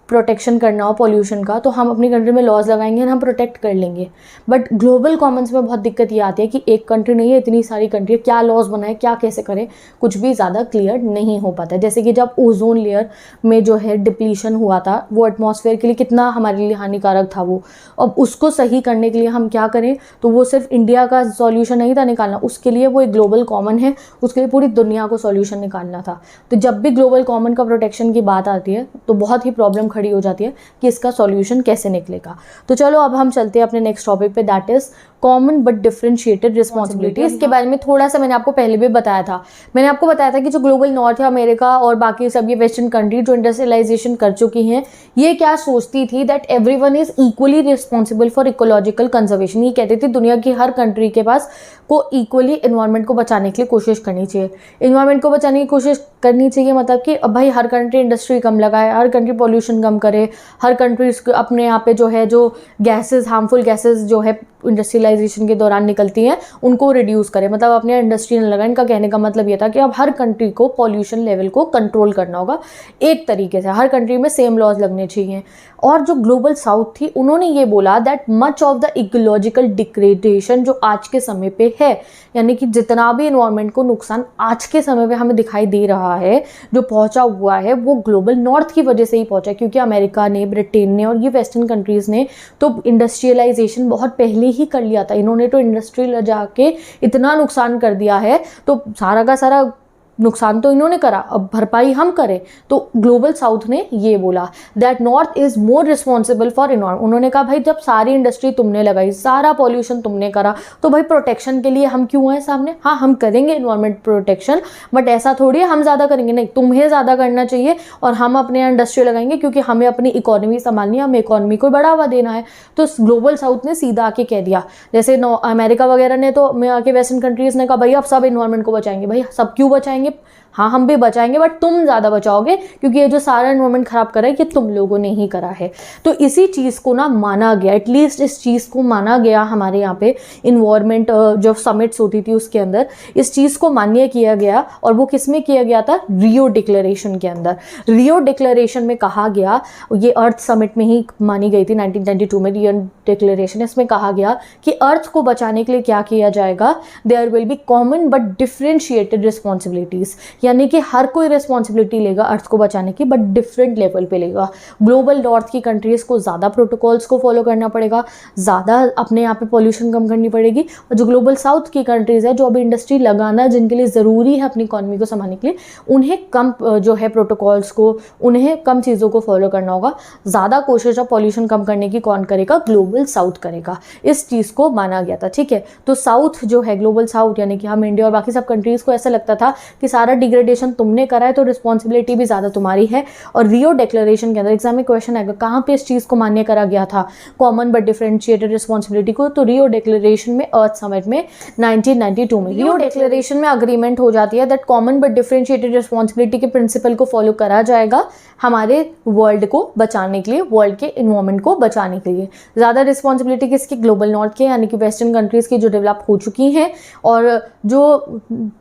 प्रोटेक्शन करना हो पॉल्यूशन का तो हम अपनी कंट्री में लॉज लगाएंगे और हम प्रोटेक्ट कर लेंगे। बट ग्लोबल कॉमन्स में बहुत दिक्कत ये आती है कि एक कंट्री नहीं है, इतनी सारी कंट्री है, क्या लॉज बनाए, क्या कैसे करें, कुछ भी ज़्यादा क्लियर नहीं हो पाता है। जैसे कि जब ओजोन लेयर में जो है डिप्लीशन हुआ था, वो एटमॉस्फेयर के लिए कितना हमारे लिए हानिकारक था वो, अब उसको सही करने के लिए हम क्या करें, तो वो सिर्फ इंडिया का सॉल्यूशन नहीं था निकालना, उसके लिए वो एक ग्लोबल कॉमन है, उसके लिए पूरी दुनिया को सॉल्यूशन निकालना था। तो जब भी ग्लोबल कॉमन का प्रोटेक्शन की बात आती है तो बहुत ही प्रॉब्लम खड़ी हो जाती है कि इसका सॉल्यूशन कैसे निकलेगा। तो चलो अब हम चलते हैं अपने नेक्स्ट टॉपिक पे, that is common but differentiated responsibility. इसके बारे में थोड़ा सा मैंने आपको पहले भी बताया था। मैंने आपको बताया था कि जो ग्लोबल नॉर्थ है, अमेरिका और बाकी सब ये वेस्टर्न कंट्री जो इंडस्ट्रियलाइजेशन कर चुकी हैं, ये क्या सोचती थी, that everyone is equally responsible for ecological conservation. ये कहती थी दुनिया की हर कंट्री के पास को इक्वली इन्वायरमेंट को बचाने के लिए कोशिश करनी चाहिए। इन्वायरमेंट को बचाने की कोशिश करनी चाहिए मतलब कि अब भाई हर कंट्री इंडस्ट्री कम लगाए, हर कंट्री पॉल्यूशन कम करे, हर कंट्री अपने यहाँ पे जो है जो गैसेस, हार्मफुल गैसेस जो है इंडस्ट्रियलाइजेशन के दौरान निकलती हैं उनको रिड्यूस करें, मतलब अपने इंडस्ट्री न लगाएं। इनका कहने का मतलब ये था कि अब हर कंट्री को पॉल्यूशन लेवल को कंट्रोल करना होगा एक तरीके से, हर कंट्री में सेम लॉज लगने चाहिए। और जो ग्लोबल साउथ थी उन्होंने ये बोला that much of the ecological degradation जो आज के समय पे है, यानी कि जितना भी इन्वायरमेंट को नुकसान आज के समय पे हमें दिखाई दे रहा है, जो पहुंचा हुआ है, वो ग्लोबल नॉर्थ की वजह से ही पहुंचा, क्योंकि अमेरिका ने, ब्रिटेन ने और ये वेस्टर्न कंट्रीज़ ने तो इंडस्ट्रियलाइजेशन बहुत पहले ही कर लिया था। इन्होंने तो इंडस्ट्री ले जाके इतना नुकसान कर दिया है, तो सारा का सारा नुकसान तो इन्होंने करा, अब भरपाई हम करें। तो ग्लोबल साउथ ने ये बोला that north is more responsible for environment. उन्होंने कहा भाई जब सारी इंडस्ट्री तुमने लगाई, सारा पॉल्यूशन तुमने करा, तो भाई प्रोटेक्शन के लिए हम क्यों हैं सामने। हाँ, हम करेंगे इन्वायरमेंट प्रोटेक्शन, बट ऐसा थोड़ी है हम ज़्यादा करेंगे, नहीं, तुम्हें ज़्यादा करना चाहिए और हम अपने यहाँ इंडस्ट्री लगाएंगे क्योंकि हमें अपनी इकोनॉमी संभालनी है, हमें इकोनॉमी को बढ़ावा देना है। तो ग्लोबल साउथ ने सीधा आके कह दिया, जैसे अमेरिका वगैरह ने तो आके वेस्टर्न कंट्रीज़ ने कहा भाई अब सब इन्वायरमेंट को बचाएंगे। भाई सब क्यों बचाएंगे, हाँ हम भी बचाएंगे बट तुम ज़्यादा बचाओगे क्योंकि ये जो सारा एनवायरनमेंट ख़राब करा है ये तुम लोगों ने ही करा है। तो इसी चीज़ को ना माना गया, एटलीस्ट इस चीज़ को माना गया हमारे यहाँ पे इन्वायरमेंट जो समिट्स होती थी उसके अंदर इस चीज़ को मान्य किया गया। और वो किस में किया गया था, रियो डिक्लेरेशन के अंदर। रियो डिक्लेरेशन में कहा गया, ये अर्थ समिट में ही मानी गई थी 1992 में रियो डिक्लेरेशन। इसमें कहा गया कि अर्थ को बचाने के लिए क्या किया जाएगा, there will be common but differentiated responsibilities, यानी कि हर कोई रिस्पॉन्सिबिलिटी लेगा अर्थ को बचाने की बट डिफरेंट लेवल पे लेगा। ग्लोबल नॉर्थ की कंट्रीज़ को ज़्यादा प्रोटोकॉल्स को फॉलो करना पड़ेगा, ज़्यादा अपने यहाँ पे पॉल्यूशन कम करनी पड़ेगी, और जो ग्लोबल साउथ की कंट्रीज़ है जो अभी इंडस्ट्री लगाना जिनके लिए ज़रूरी है अपनी इकॉनमी को संभालने के लिए, उन्हें कम जो है प्रोटोकॉल्स को, उन्हें कम चीज़ों को फॉलो करना होगा। ज़्यादा कोशिश अब पॉल्यूशन कम करने की कौन करेगा, ग्लोबल साउथ करेगा। इस चीज़ को माना गया था, ठीक है। तो साउथ जो है, ग्लोबल साउथ यानी कि हम इंडिया और बाकी सब कंट्रीज़ को ऐसा लगता था कि सारा डिग्रेडेशन तुमने करा है तो रिस्पॉन्सिबिलिटी भी ज़्यादा तुम्हारी है। और रियो डिक्लेरेशन के अंदर एग्जाम में क्वेश्चन आएगा कहाँ पे इस चीज़ को मान्य करा गया था, कॉमन बट डिफरेंशिएटेड रिस्पॉन्सिबिलिटी को, तो रियो डिक्लेरेशन में, अर्थ समिट में 1992 में। रियो डिक्लेरेशन में अग्रीमेंट हो जाती है that common but differentiated responsibility के प्रिंसिपल को फॉलो करा जाएगा हमारे वर्ल्ड को बचाने के लिए, वर्ल्ड के इन्वायरमेंट को बचाने के लिए। ज़्यादा रिस्पॉन्सिबिलिटी किसकी, ग्लोबल नॉर्थ के, यानी कि वेस्टर्न कंट्रीज़ की जो डेवलप हो चुकी हैं, और जो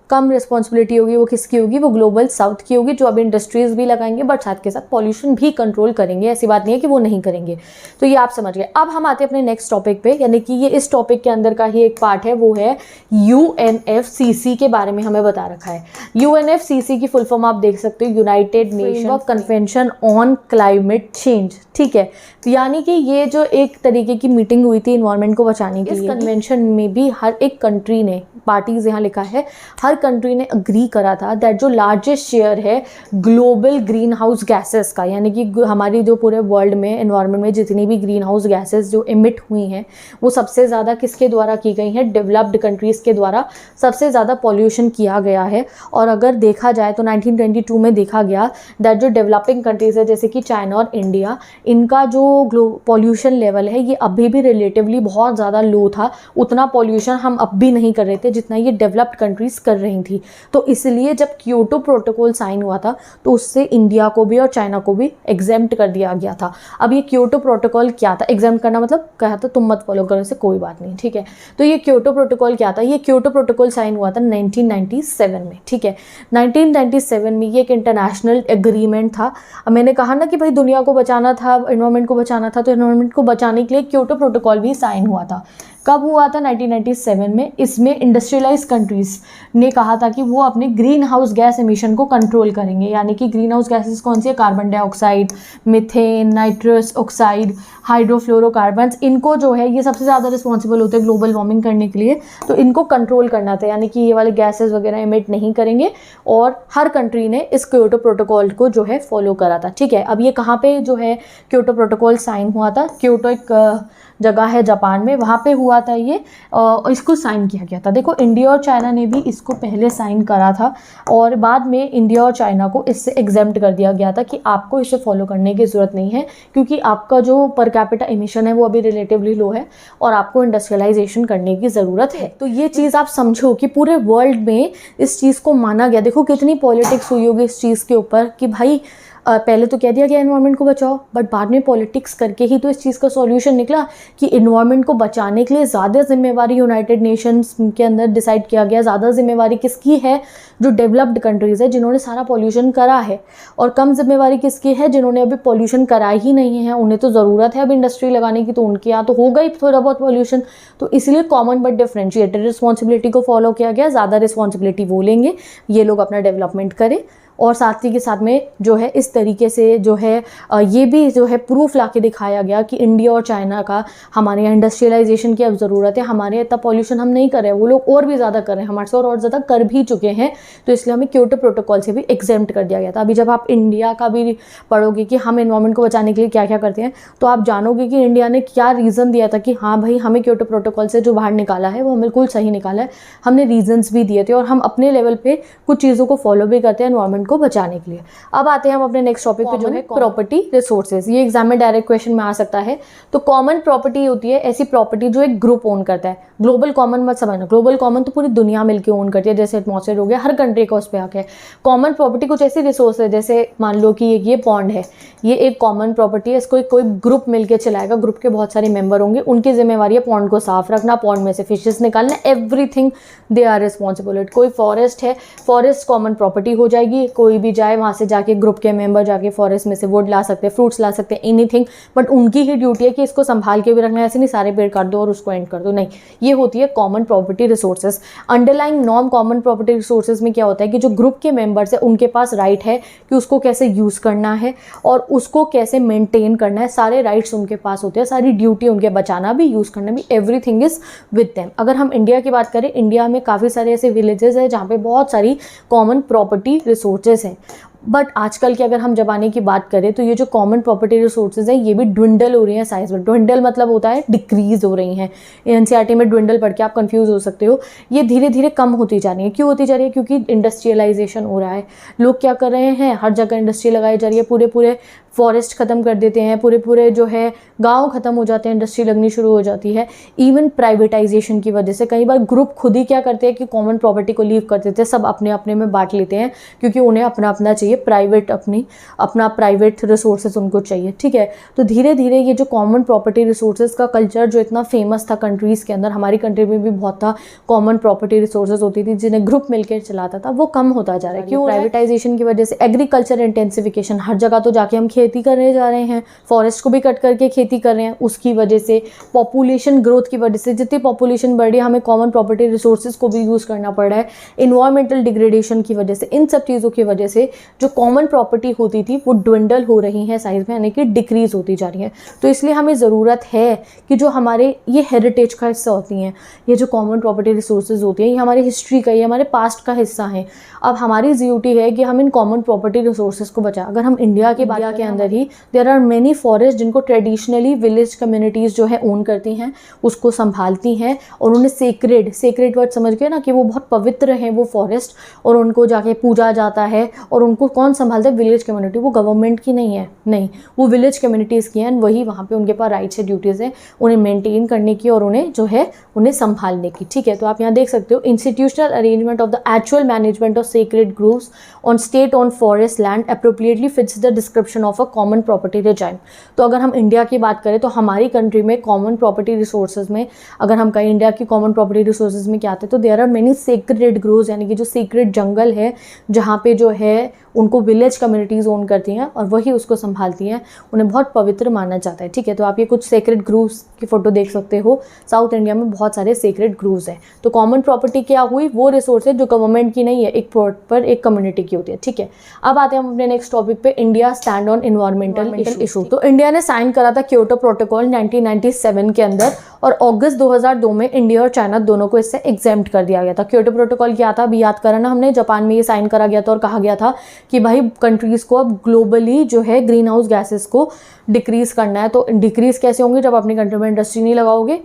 कम रिस्पॉन्सिबिलिटी होगी वो किसकी होगी, वो ग्लोबल साउथ की होगी, जो अब इंडस्ट्रीज़ भी लगाएंगे बट साथ के साथ पॉल्यूशन भी कंट्रोल करेंगे। ऐसी बात नहीं है कि वो नहीं करेंगे। तो ये आप समझ गए। अब हम आते हैं अपने नेक्स्ट टॉपिक पे, यानी कि ये इस टॉपिक के अंदर का ही एक पार्ट है, वो है UNFCCC के बारे में हमें बता रखा है। UNFCCC की फुल फॉर्म आप देख सकते हो, United nation convention on climate change, ठीक है। यानी कि ये जो एक तरीके की मीटिंग हुई थी इन्वायरमेंट को बचाने के लिए, इस कन्वेंशन में भी हर एक कंट्री ने, पार्टीज यहाँ लिखा है, हर कंट्री ने अग्री करा था दैट जो लार्जेस्ट शेयर है ग्लोबल ग्रीन हाउस गैसेस का, यानी कि हमारी जो पूरे वर्ल्ड में एनवायरनमेंट में जितनी भी ग्रीन हाउस गैसेस जो इमिट हुई हैं वो सबसे ज़्यादा किसके द्वारा की गई हैं, डेवलप्ड कंट्रीज़ के द्वारा सबसे ज़्यादा पॉल्यूशन किया गया है। और अगर देखा जाए तो 1922 में देखा गया दैट जो डेवलपिंग कंट्रीज़ है जैसे कि चाइना और इंडिया, इनका जो पॉल्यूशन लेवल है ये अभी भी रिलेटिवली बहुत ज़्यादा लो था। उतना पॉल्यूशन हम अब भी नहीं कर रहे थे जितना ये डेवलप्ड कंट्रीज़ कर रही थी। तो इसलिए जब क्योटो प्रोटोकॉल साइन हुआ था तो उससे इंडिया को भी और चाइना को भी एग्जेम्प्ट कर दिया गया था। अब ये क्योटो प्रोटोकॉल क्या था, एग्जेम्प्ट करना मतलब कहा था तुम मत फॉलो करो, से कोई बात नहीं, ठीक है। तो ये क्योटो प्रोटोकॉल क्या था, ये क्योटो प्रोटोकॉल साइन हुआ था 1997 में, ठीक है। 1997 में ये एक इंटरनेशनल एग्रीमेंट था। अब मैंने कहा ना कि भाई दुनिया को बचाना था, एनवायरनमेंट को बचाना था, तो एनवायरनमेंट को बचाने के लिए क्योटो प्रोटोकॉल भी साइन हुआ था। कब हुआ था, 1997 में। इसमें इंडस्ट्रियलाइज कंट्रीज ने कहा था कि वो अपने ग्रीन हाउस गैस एमिशन को कंट्रोल करेंगे, यानी कि ग्रीन हाउस गैसेस कौन सी है, carbon dioxide, methane, nitrous oxide, hydrofluorocarbons, इनको जो है ये सबसे ज़्यादा रिस्पॉन्सिबल होते हैं ग्लोबल वार्मिंग करने के लिए। तो इनको कंट्रोल करना था, यानी कि ये वाले गैसेस वगैरह एमिट नहीं करेंगे, और हर कंट्री ने इस क्योटो प्रोटोकॉल को जो है फॉलो करा था, ठीक है। अब ये कहाँ पे जो है क्योटो प्रोटोकॉल साइन हुआ था, क्योटो एक जगह है जापान में, वहाँ पे हुआ था ये, इसको साइन किया गया था। देखो इंडिया और चाइना ने भी इसको पहले साइन करा था, और बाद में इंडिया और चाइना को इससे एग्जेम्प्ट कर दिया गया था कि आपको इसे फॉलो करने की ज़रूरत नहीं है, क्योंकि आपका जो पर कैपिटा एमिशन है वो अभी रिलेटिवली लो है, और आपको इंडस्ट्रियलाइजेशन करने की ज़रूरत है। तो ये चीज़ आप समझो कि पूरे वर्ल्ड में इस चीज़ को माना गया। देखो कितनी पॉलिटिक्स हुई होगी इस चीज़ के ऊपर कि भाई पहले तो कह दिया गया एनवायरनमेंट को बचाओ, बट बाद में पॉलिटिक्स करके ही तो इस चीज़ का सॉल्यूशन निकला कि एनवायरनमेंट को बचाने के लिए ज़्यादा जिम्मेवारी यूनाइटेड नेशंस के अंदर डिसाइड किया गया। ज़्यादा जिम्मेवारी किसकी है, जो डेवलप्ड कंट्रीज़ है जिन्होंने सारा पॉल्यूशन करा है, और कम जिम्मेवारी किसकी है, जिन्होंने अभी पॉल्यूशन करा ही नहीं है। उन्हें तो ज़रूरत है अब इंडस्ट्री लगाने की, तो उनके यहाँ तो होगा ही थोड़ा बहुत पॉल्यूशन। तो इसलिए कॉमन बट डिफरेंशिएटेड रिस्पॉन्सिबिलिटी को फॉलो किया गया। ज़्यादा रिस्पॉन्सिबिलिटी वो लेंगे, ये लोग अपना डेवलपमेंट करें, और साथ ही के साथ में जो है इस तरीके से जो है ये भी जो है प्रूफ ला के दिखाया गया कि इंडिया और चाइना का हमारे यहाँ इंडस्ट्रियलाइजेशन की अब ज़रूरत है। हमारे इतना पॉल्यूशन हम नहीं कर रहे हैं, वो लोग और भी ज़्यादा कर रहे हैं, हमारे से और ज़्यादा कर भी चुके हैं। तो इसलिए हमें क्योटो प्रोटोकॉल से भी एग्जेम्प्ट कर दिया गया था। अभी जब आप इंडिया का भी पढ़ोगे कि हम एनवायरनमेंट को बचाने के लिए क्या क्या करते हैं, तो आप जानोगे कि इंडिया ने क्या रीज़न दिया था कि हाँ भाई हमें क्योटो प्रोटोकॉल से जो बाहर निकाला है वो बिल्कुल सही निकाला है। हमने रीजन्स भी दिए थे, और हम अपने लेवल पे कुछ चीज़ों को फॉलो भी करते हैं एनवायरनमेंट को बचाने के लिए। अब आते हैं हम अपने नेक्स्ट टॉपिक पे, जो है प्रॉपर्टी रिसोर्सेज। ये एग्जाम में डायरेक्ट क्वेश्चन में आ सकता है। तो कॉमन प्रॉपर्टी होती है ऐसी प्रॉपर्टी जो एक ग्रुप ओन करता है। ग्लोबल कॉमन मत समझना, ग्लोबल कॉमन तो पूरी दुनिया मिलकर ओन करती है, जैसे एटमॉस्फेयर हो गया, हर कंट्री का उस पर आके। कॉमन प्रॉपर्टी कुछ ऐसी रिसोर्स है, जैसे मान लो कि ये पॉन्ड है, ये एक कॉमन प्रॉपर्टी है, इसको कोई ग्रुप मिलकर चलाएगा, ग्रुप के बहुत सारे मेंबर होंगे, उनकी जिम्मेवारी है पॉन्ड को साफ रखना, पॉन्ड में से फिशेस निकालना, एवरीथिंग दे आर रिस्पॉन्सिबल। कोई फॉरेस्ट है, फॉरेस्ट कॉमन प्रॉपर्टी हो जाएगी, कोई भी जाए वहाँ से जाके ग्रुप के मेंबर जाके फॉरेस्ट में से वुड ला सकते हैं, फ्रूट्स ला सकते हैं, एनीथिंग, बट उनकी ही ड्यूटी है कि इसको संभाल के भी रखना है। ऐसे नहीं सारे पेड़ काट दो और उसको एंड कर दो, नहीं, ये होती है common property resources. Underlying non common property resources में क्या होता है कि जो ग्रुप के मेंबर्स है उनके पास राइट है कि उसको कैसे यूज़ करना है और उसको कैसे मेंटेन करना है, सारे राइट्स उनके पास होते हैं, सारी ड्यूटी उनके, बचाना भी, यूज़ करना भी, एवरीथिंग इज विद देम। अगर हम इंडिया की बात करें, इंडिया में काफ़ी सारे ऐसे विलेजेस हैं जहाँ पे बहुत सारी कॉमन प्रॉपर्टी रिसोर्सेज हैं। बट आजकल के अगर हम ज़माने की बात करें तो ये जो कॉमन प्रॉपर्टी रिसोर्सेज हैं ये भी ड्विंडल हो रही हैं साइज में। ड्विंडल मतलब होता है डिक्रीज हो रही हैं। एनसीईआरटी में ड्विंडल पढ़ के आप कंफ्यूज हो सकते हो। ये धीरे धीरे कम होती जा रही है। क्यों होती जा रही है? क्योंकि इंडस्ट्रियलाइजेशन हो रहा है। लोग क्या कर रहे हैं, हर जगह इंडस्ट्री लगाई जा रही है, पूरे फॉरेस्ट ख़त्म कर देते हैं, पूरे जो है गांव ख़त्म हो जाते हैं, इंडस्ट्री लगनी शुरू हो जाती है। इवन प्राइवेटाइजेशन की वजह से कई बार ग्रुप खुद ही क्या करते हैं कि कॉमन प्रॉपर्टी को लीव कर देते हैं, सब अपने अपने में बांट लेते हैं क्योंकि उन्हें अपना अपना चाहिए, अपना प्राइवेट रिसोर्सेज उनको चाहिए। ठीक है, तो धीरे धीरे ये जो कॉमन प्रॉपर्टी रिसोर्सेज का कल्चर जो इतना फेमस था कंट्रीज़ के अंदर, हमारी कंट्री में भी बहुत था, कॉमन प्रॉपर्टी रिसोर्सेज होती थी जिन्हें ग्रुप मिलकर चलाता था, वो कम होता जा रहा है। क्यों? प्राइवेटाइजेशन की वजह से। एग्रीकल्चर इंटेंसिफिकेशन, हर जगह तो जाके हम खेती करने जा रहे हैं, फॉरेस्ट को भी कट करके खेती कर रहे हैं, उसकी वजह से, पॉपुलेशन ग्रोथ की वजह से, जितनी पॉपुलेशन बढ़ रही है हमें कॉमन प्रॉपर्टी रिसोर्सेज को भी यूज़ करना पड़ रहा है। इन्वायरमेंटल डिग्रेडेशन की वजह से, इन सब चीज़ों की वजह से जो कॉमन प्रॉपर्टी होती थी वो ड्विंडल हो रही है साइज में, यानी कि डिक्रीज होती जा रही है। तो इसलिए हमें ज़रूरत है कि जो हमारे ये हेरिटेज का हिस्सा होती हैं, ये जो कॉमन प्रॉपर्टी रिसोर्सेज होती हैं, ये हमारी हिस्ट्री का, ये हमारे पास्ट का हिस्सा है। अब हमारी ड्यूटी है कि हम इन कॉमन प्रॉपर्टी रिसोर्सेज को बचाएं। अगर हम इंडिया के अंदर ही देयर आर मेनी फॉरेस्ट जिनको ट्रेडिशनली विलेज कम्युनिटीज़ जो है ओन करती हैं, उसको संभालती हैं और उन्हें सेक्रेड वर्ड समझ गए ना कि वो बहुत पवित्र हैं वो फॉरेस्ट, और उनको जाके पूजा जाता है। और उनको कौन संभालता है? Village community. वो गवर्नमेंट की नहीं है, नहीं, वो विलेज कम्युनिटीज़ की हैं। वही वहाँ पे उनके पास राइट्स है, ड्यूटीज़ हैं उन्हें मेंटेन करने की और उन्हें जो है उन्हें संभालने की। ठीक है, तो आप यहाँ देख सकते हो institutional arrangement of the actual management of sacred groves on state on forest land appropriately fits the description of a common property regime. तो अगर हम इंडिया की बात करें तो हमारी कंट्री में कॉमन प्रॉपर्टी रिसोर्सेज में, अगर हम कहें इंडिया की कॉमन प्रॉपर्टी रिसोर्सेज में क्या आते हैं, तो there are many sacred groves, यानी कि जो सीक्रेट जंगल है जहाँ पे जो है उनको विलेज कम्युनिटीज़ ओन करती हैं और वही उसको संभालती हैं, उन्हें बहुत पवित्र माना जाता है। ठीक है, तो आप ये कुछ सेक्रेड ग्रूव्स की फ़ोटो देख सकते हो। साउथ इंडिया में बहुत सारे सेक्रेड ग्रूव्स हैं। तो कॉमन प्रॉपर्टी क्या हुई? वो रिसोर्स है जो गवर्नमेंट की नहीं है, एक प्लॉट पर एक कम्युनिटी की होती है। ठीक है, अब आते हैं हम अपने नेक्स्ट टॉपिक पे, India stand on environmental issue. तो इंडिया ने साइन करा था क्योटो प्रोटोकॉल 1997 के अंदर, और अगस्त 2002 में इंडिया और चाइना दोनों को इससे एग्जेम्प्ट कर दिया गया था। क्योटो प्रोटोकॉल क्या था? अभी याद करा ना हमने, जापान में ये साइन करा गया था और कहा गया था कि भाई कंट्रीज़ को अब ग्लोबली जो है ग्रीन हाउस गैसेस को डिक्रीज़ करना है। तो डिक्रीज़ कैसे होंगे? जब अपनी कंट्री में इंडस्ट्री नहीं लगाओगे,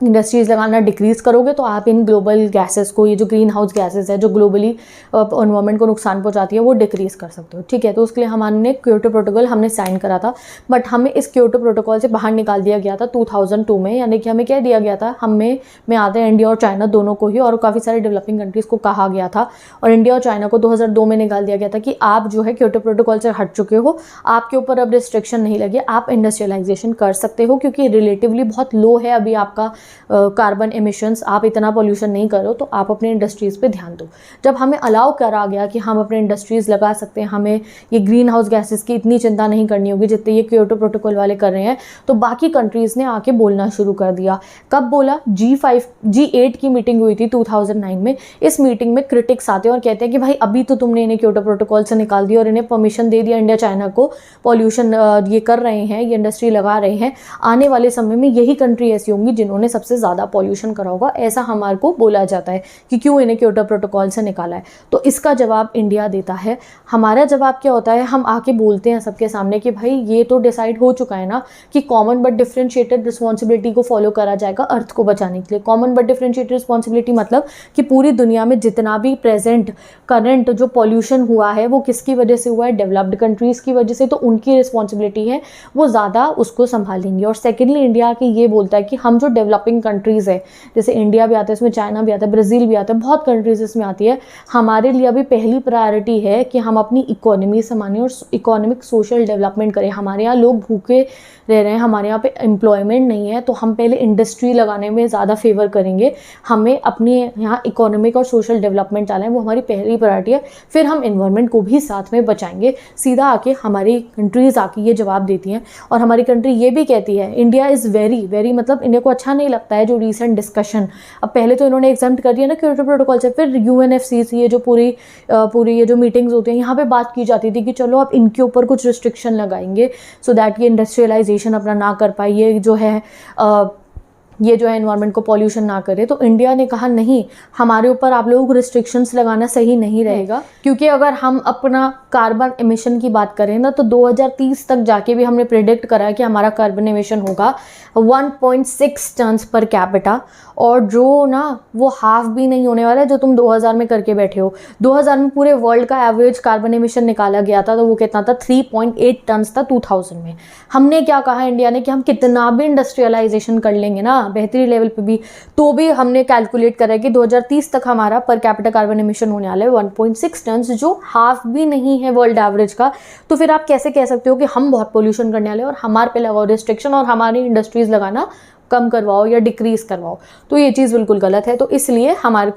इंडस्ट्रीज़ लगाना डिक्रीज़ करोगे, तो आप इन ग्लोबल गैसेस को, ये जो ग्रीन हाउस गैसेस है जो ग्लोबली एनवायरनमेंट को नुकसान पहुंचाती है, वो डिक्रीज़ कर सकते हो। ठीक है, तो उसके लिए हमने क्योटो प्रोटोकॉल हमने साइन करा था, बट हमें इस क्योटो प्रोटोकॉल से बाहर निकाल दिया गया था 2002 में। यानी कि हमें क्या दिया गया था, में आते हैं इंडिया और चाइना दोनों को ही, और काफ़ी सारे डेवलपिंग कंट्रीज़ को कहा गया था, और इंडिया और चाइना को 2002 में निकाल दिया गया था कि आप जो है क्योटो प्रोटोकॉल से हट चुके हो, आपके ऊपर अब रिस्ट्रिक्शन नहीं लगे, आप इंडस्ट्रियलाइजेशन कर सकते हो, क्योंकि रिलेटिवली बहुत लो है अभी आपका कार्बन एमिशंस, आप इतना पोल्यूशन नहीं करो, तो आप अपने इंडस्ट्रीज़ पे ध्यान दो। जब हमें अलाउ करा गया कि हम अपने इंडस्ट्रीज़ लगा सकते हैं, हमें ये ग्रीन हाउस गैसेस की इतनी चिंता नहीं करनी होगी जितने ये क्योटो प्रोटोकॉल वाले कर रहे हैं, तो बाकी कंट्रीज़ ने आके बोलना शुरू कर दिया। कब बोला? G8 की मीटिंग हुई थी 2009 में। इस मीटिंग में क्रिटिक्स आते हैं और कहते हैं कि भाई अभी तो तुमने इन्हें क्योटो प्रोटोकॉल से निकाल दिया और इन्हें परमिशन दे दिया, इंडिया चाइना को पॉल्यूशन ये कर रहे हैं, ये इंडस्ट्री लगा रहे हैं, आने वाले समय में यही कंट्री ऐसी होंगी जिन्होंने सबसे ज़्यादा पॉल्यूशन करा होगा, ऐसा हमारे को बोला जाता है कि क्यों इन्हें क्योटो प्रोटोकॉल से निकाला है। तो इसका जवाब इंडिया देता है। हमारा जवाब क्या होता है? हम आके बोलते हैं सबके सामने कि भाई ये तो डिसाइड हो चुका है ना कि कॉमन बट डिफरेंशिएटेड रिस्पॉन्सिबिलिटी को फॉलो करा जाएगा अर्थ को बचाने के लिए। कॉमन बट डिफरेंशिएटेड रिस्पॉन्सिबिलिटी मतलब कि पूरी दुनिया में जितना भी प्रेजेंट करंट जो पॉल्यूशन हुआ है वो किसकी वजह से हुआ है? डेवलप्ड कंट्रीज़ की वजह से, तो उनकी रिस्पॉन्सिबिलिटी है, वो ज़्यादा उसको संभालेंगे। और सेकेंडली इंडिया की ये बोलता है कि हम जो डेवलपिंग कंट्रीज़ है, जैसे इंडिया भी आता है इसमें, चाइना भी आता है, ब्राज़ील भी आता है, बहुत कंट्रीज इसमें आती है, हमारे लिए अभी पहली प्रायोरिटी है कि हम अपनी इकोनॉमी संभालें और इकोनॉमिक सोशल डेवलपमेंट करें। हमारे यहाँ लोग भूखे रह रहे हैं, हमारे यहाँ पे एम्प्लॉयमेंट नहीं है, तो हम पहले इंडस्ट्री लगाने में ज़्यादा फेवर करेंगे। हमें अपने यहाँ इकोनॉमिक और सोशल डेवलपमेंट चाहना है, वो हमारी पहली प्रायोरिटी है। फिर हम एनवायरनमेंट को भी साथ में बचाएंगे। सीधा आके हमारी कंट्रीज़ आके ये जवाब देती हैं, और हमारी कंट्री ये भी कहती है, इंडिया इज़ वेरी मतलब इंडिया को अच्छा नहीं लगता है जो रीसेंट डिस्कशन, अब पहले तो इन्होंने एग्जेम्प्ट कर दिया ना क्योटो प्रोटोकॉल से, फिर UNFCCC ये जो पूरी ये जो मीटिंग्स होती हैं, यहाँ पे बात की जाती थी कि चलो अब इनके ऊपर कुछ रिस्ट्रिक्शन लगाएंगे सो दैट ये इंडस्ट्रियलाइजेशन अपना ना कर पाए, ये जो है एनवायरनमेंट को पॉल्यूशन ना करे। तो इंडिया ने कहा नहीं, हमारे ऊपर आप लोगों को रिस्ट्रिक्शंस लगाना सही नहीं रहेगा, क्योंकि अगर हम अपना कार्बन एमिशन की बात करें ना, तो 2030 तक जाके भी हमने प्रेडिक्ट करा है कि हमारा कार्बन एमिशन होगा 1.6 टन्स पर कैपिटा, और जो ना वो हाफ भी नहीं होने वाला है जो तुम 2000 में करके बैठे हो। 2000 में पूरे वर्ल्ड का एवरेज कार्बन एमिशन निकाला गया था, तो वो कितना था? 3.8 टन्स था 2000 में। हमने क्या कहा इंडिया ने कि हम कितना भी इंडस्ट्रियलाइजेशन कर लेंगे ना बेहतरी लेवल पे भी, तो भी हमने कैलकुलेट करा है कि 2030 तक हमारा पर कैपिटा कार्बन एमिशन होने वाला है 1.6 टन्स, जो हाफ भी नहीं है वर्ल्ड एवरेज का। तो फिर आप कैसे कह सकते हो कि हम बहुत पोल्यूशन करने वाले हैं और हमारे पे लगाओ रिस्ट्रिक्शन और हमारी इंडस्ट्रीज लगाना कम करवाओ या डिक्रीज़ करवाओ? तो ये चीज़ बिल्कुल गलत है। तो इसलिए हमारे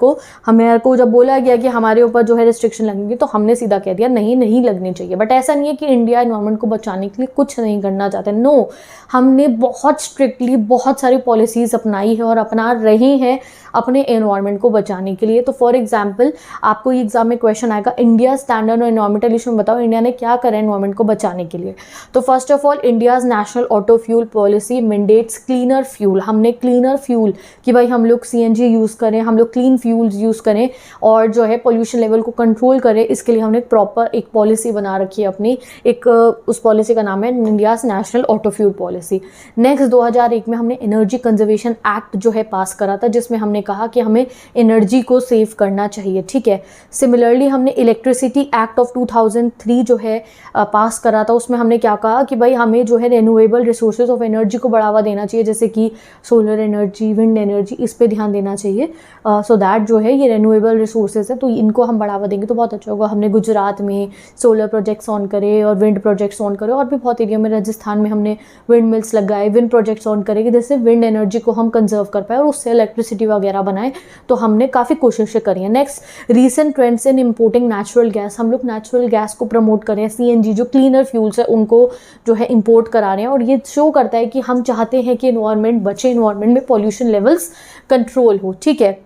को जब बोला गया कि हमारे ऊपर जो है रिस्ट्रिक्शन लगेंगे, तो हमने सीधा कह दिया नहीं लगनी चाहिए। बट ऐसा नहीं है कि इंडिया एनवायरनमेंट को बचाने के लिए कुछ नहीं करना चाहते, नो, हमने बहुत स्ट्रिक्टली बहुत सारी पॉलिसीज़ अपनाई है और अपना रहे हैं अपने एनवायरनमेंट को बचाने के लिए। तो फॉर एग्जाम्पल आपको ये एग्जाम में क्वेश्चन आएगा, इंडिया स्टैंडर्ड और एनवायरमेंटल इशू में बताओ इंडिया ने क्या करा एनवायरनमेंट को बचाने के लिए। तो first of all India's national auto fuel policy mandates cleaner fuel. हमने क्लीनर फ्यूल कि भाई हम लोग CNG यूज़ करें, हम लोग क्लीन फ्यूल्स यूज़ करें और जो है पोल्यूशन लेवल को कंट्रोल करें, इसके लिए हमने प्रॉपर एक पॉलिसी बना रखी है अपनी। एक उस पॉलिसी का नाम है India's national auto fuel policy. Next 2001 में हमने एनर्जी कंजर्वेशन एक्ट जो है पास करा था, जिसमें हमने कहा कि हमें एनर्जी को सेव करना चाहिए, ठीक है। सिमिलरली हमने इलेक्ट्रिसिटी एक्ट ऑफ 2003 जो है पास करा था, उसमें हमने क्या कहा कि भाई हमें जो है रिन्यूएबल रिसोर्सेज ऑफ एनर्जी को बढ़ावा देना चाहिए, जैसे कि सोलर एनर्जी, विंड एनर्जी, इस पे ध्यान देना चाहिए सो दैट जो है ये रिन्यूएबल रिसोर्सेज है तो इनको हम बढ़ावा देंगे तो बहुत अच्छा होगा। हमने गुजरात में सोलर प्रोजेक्ट्स ऑन करे और विंड प्रोजेक्ट्स ऑन करे, और भी बहुत एरिया में राजस्थान में हमने विंड मिल्स लगाए, विंड प्रोजेक्ट्स ऑन करेंगे जिससे विंड एनर्जी को हम कंजर्व कर पाए और उससे इलेक्ट्रिसिटी वगैरह बनाए। तो हमने काफ़ी कोशिशें करी हैं। Next recent trends in importing natural gas. हम लोग नेचुरल गैस को प्रमोट करें, CNG जो क्लीनर फ्यूल्स है उनको जो है इम्पोर्ट करा रहे हैं, और ये शो करता है कि हम चाहते हैं कि एनवायरनमेंट बचे, एनवायरनमेंट में पॉल्यूशन लेवल्स कंट्रोल हो, ठीक है।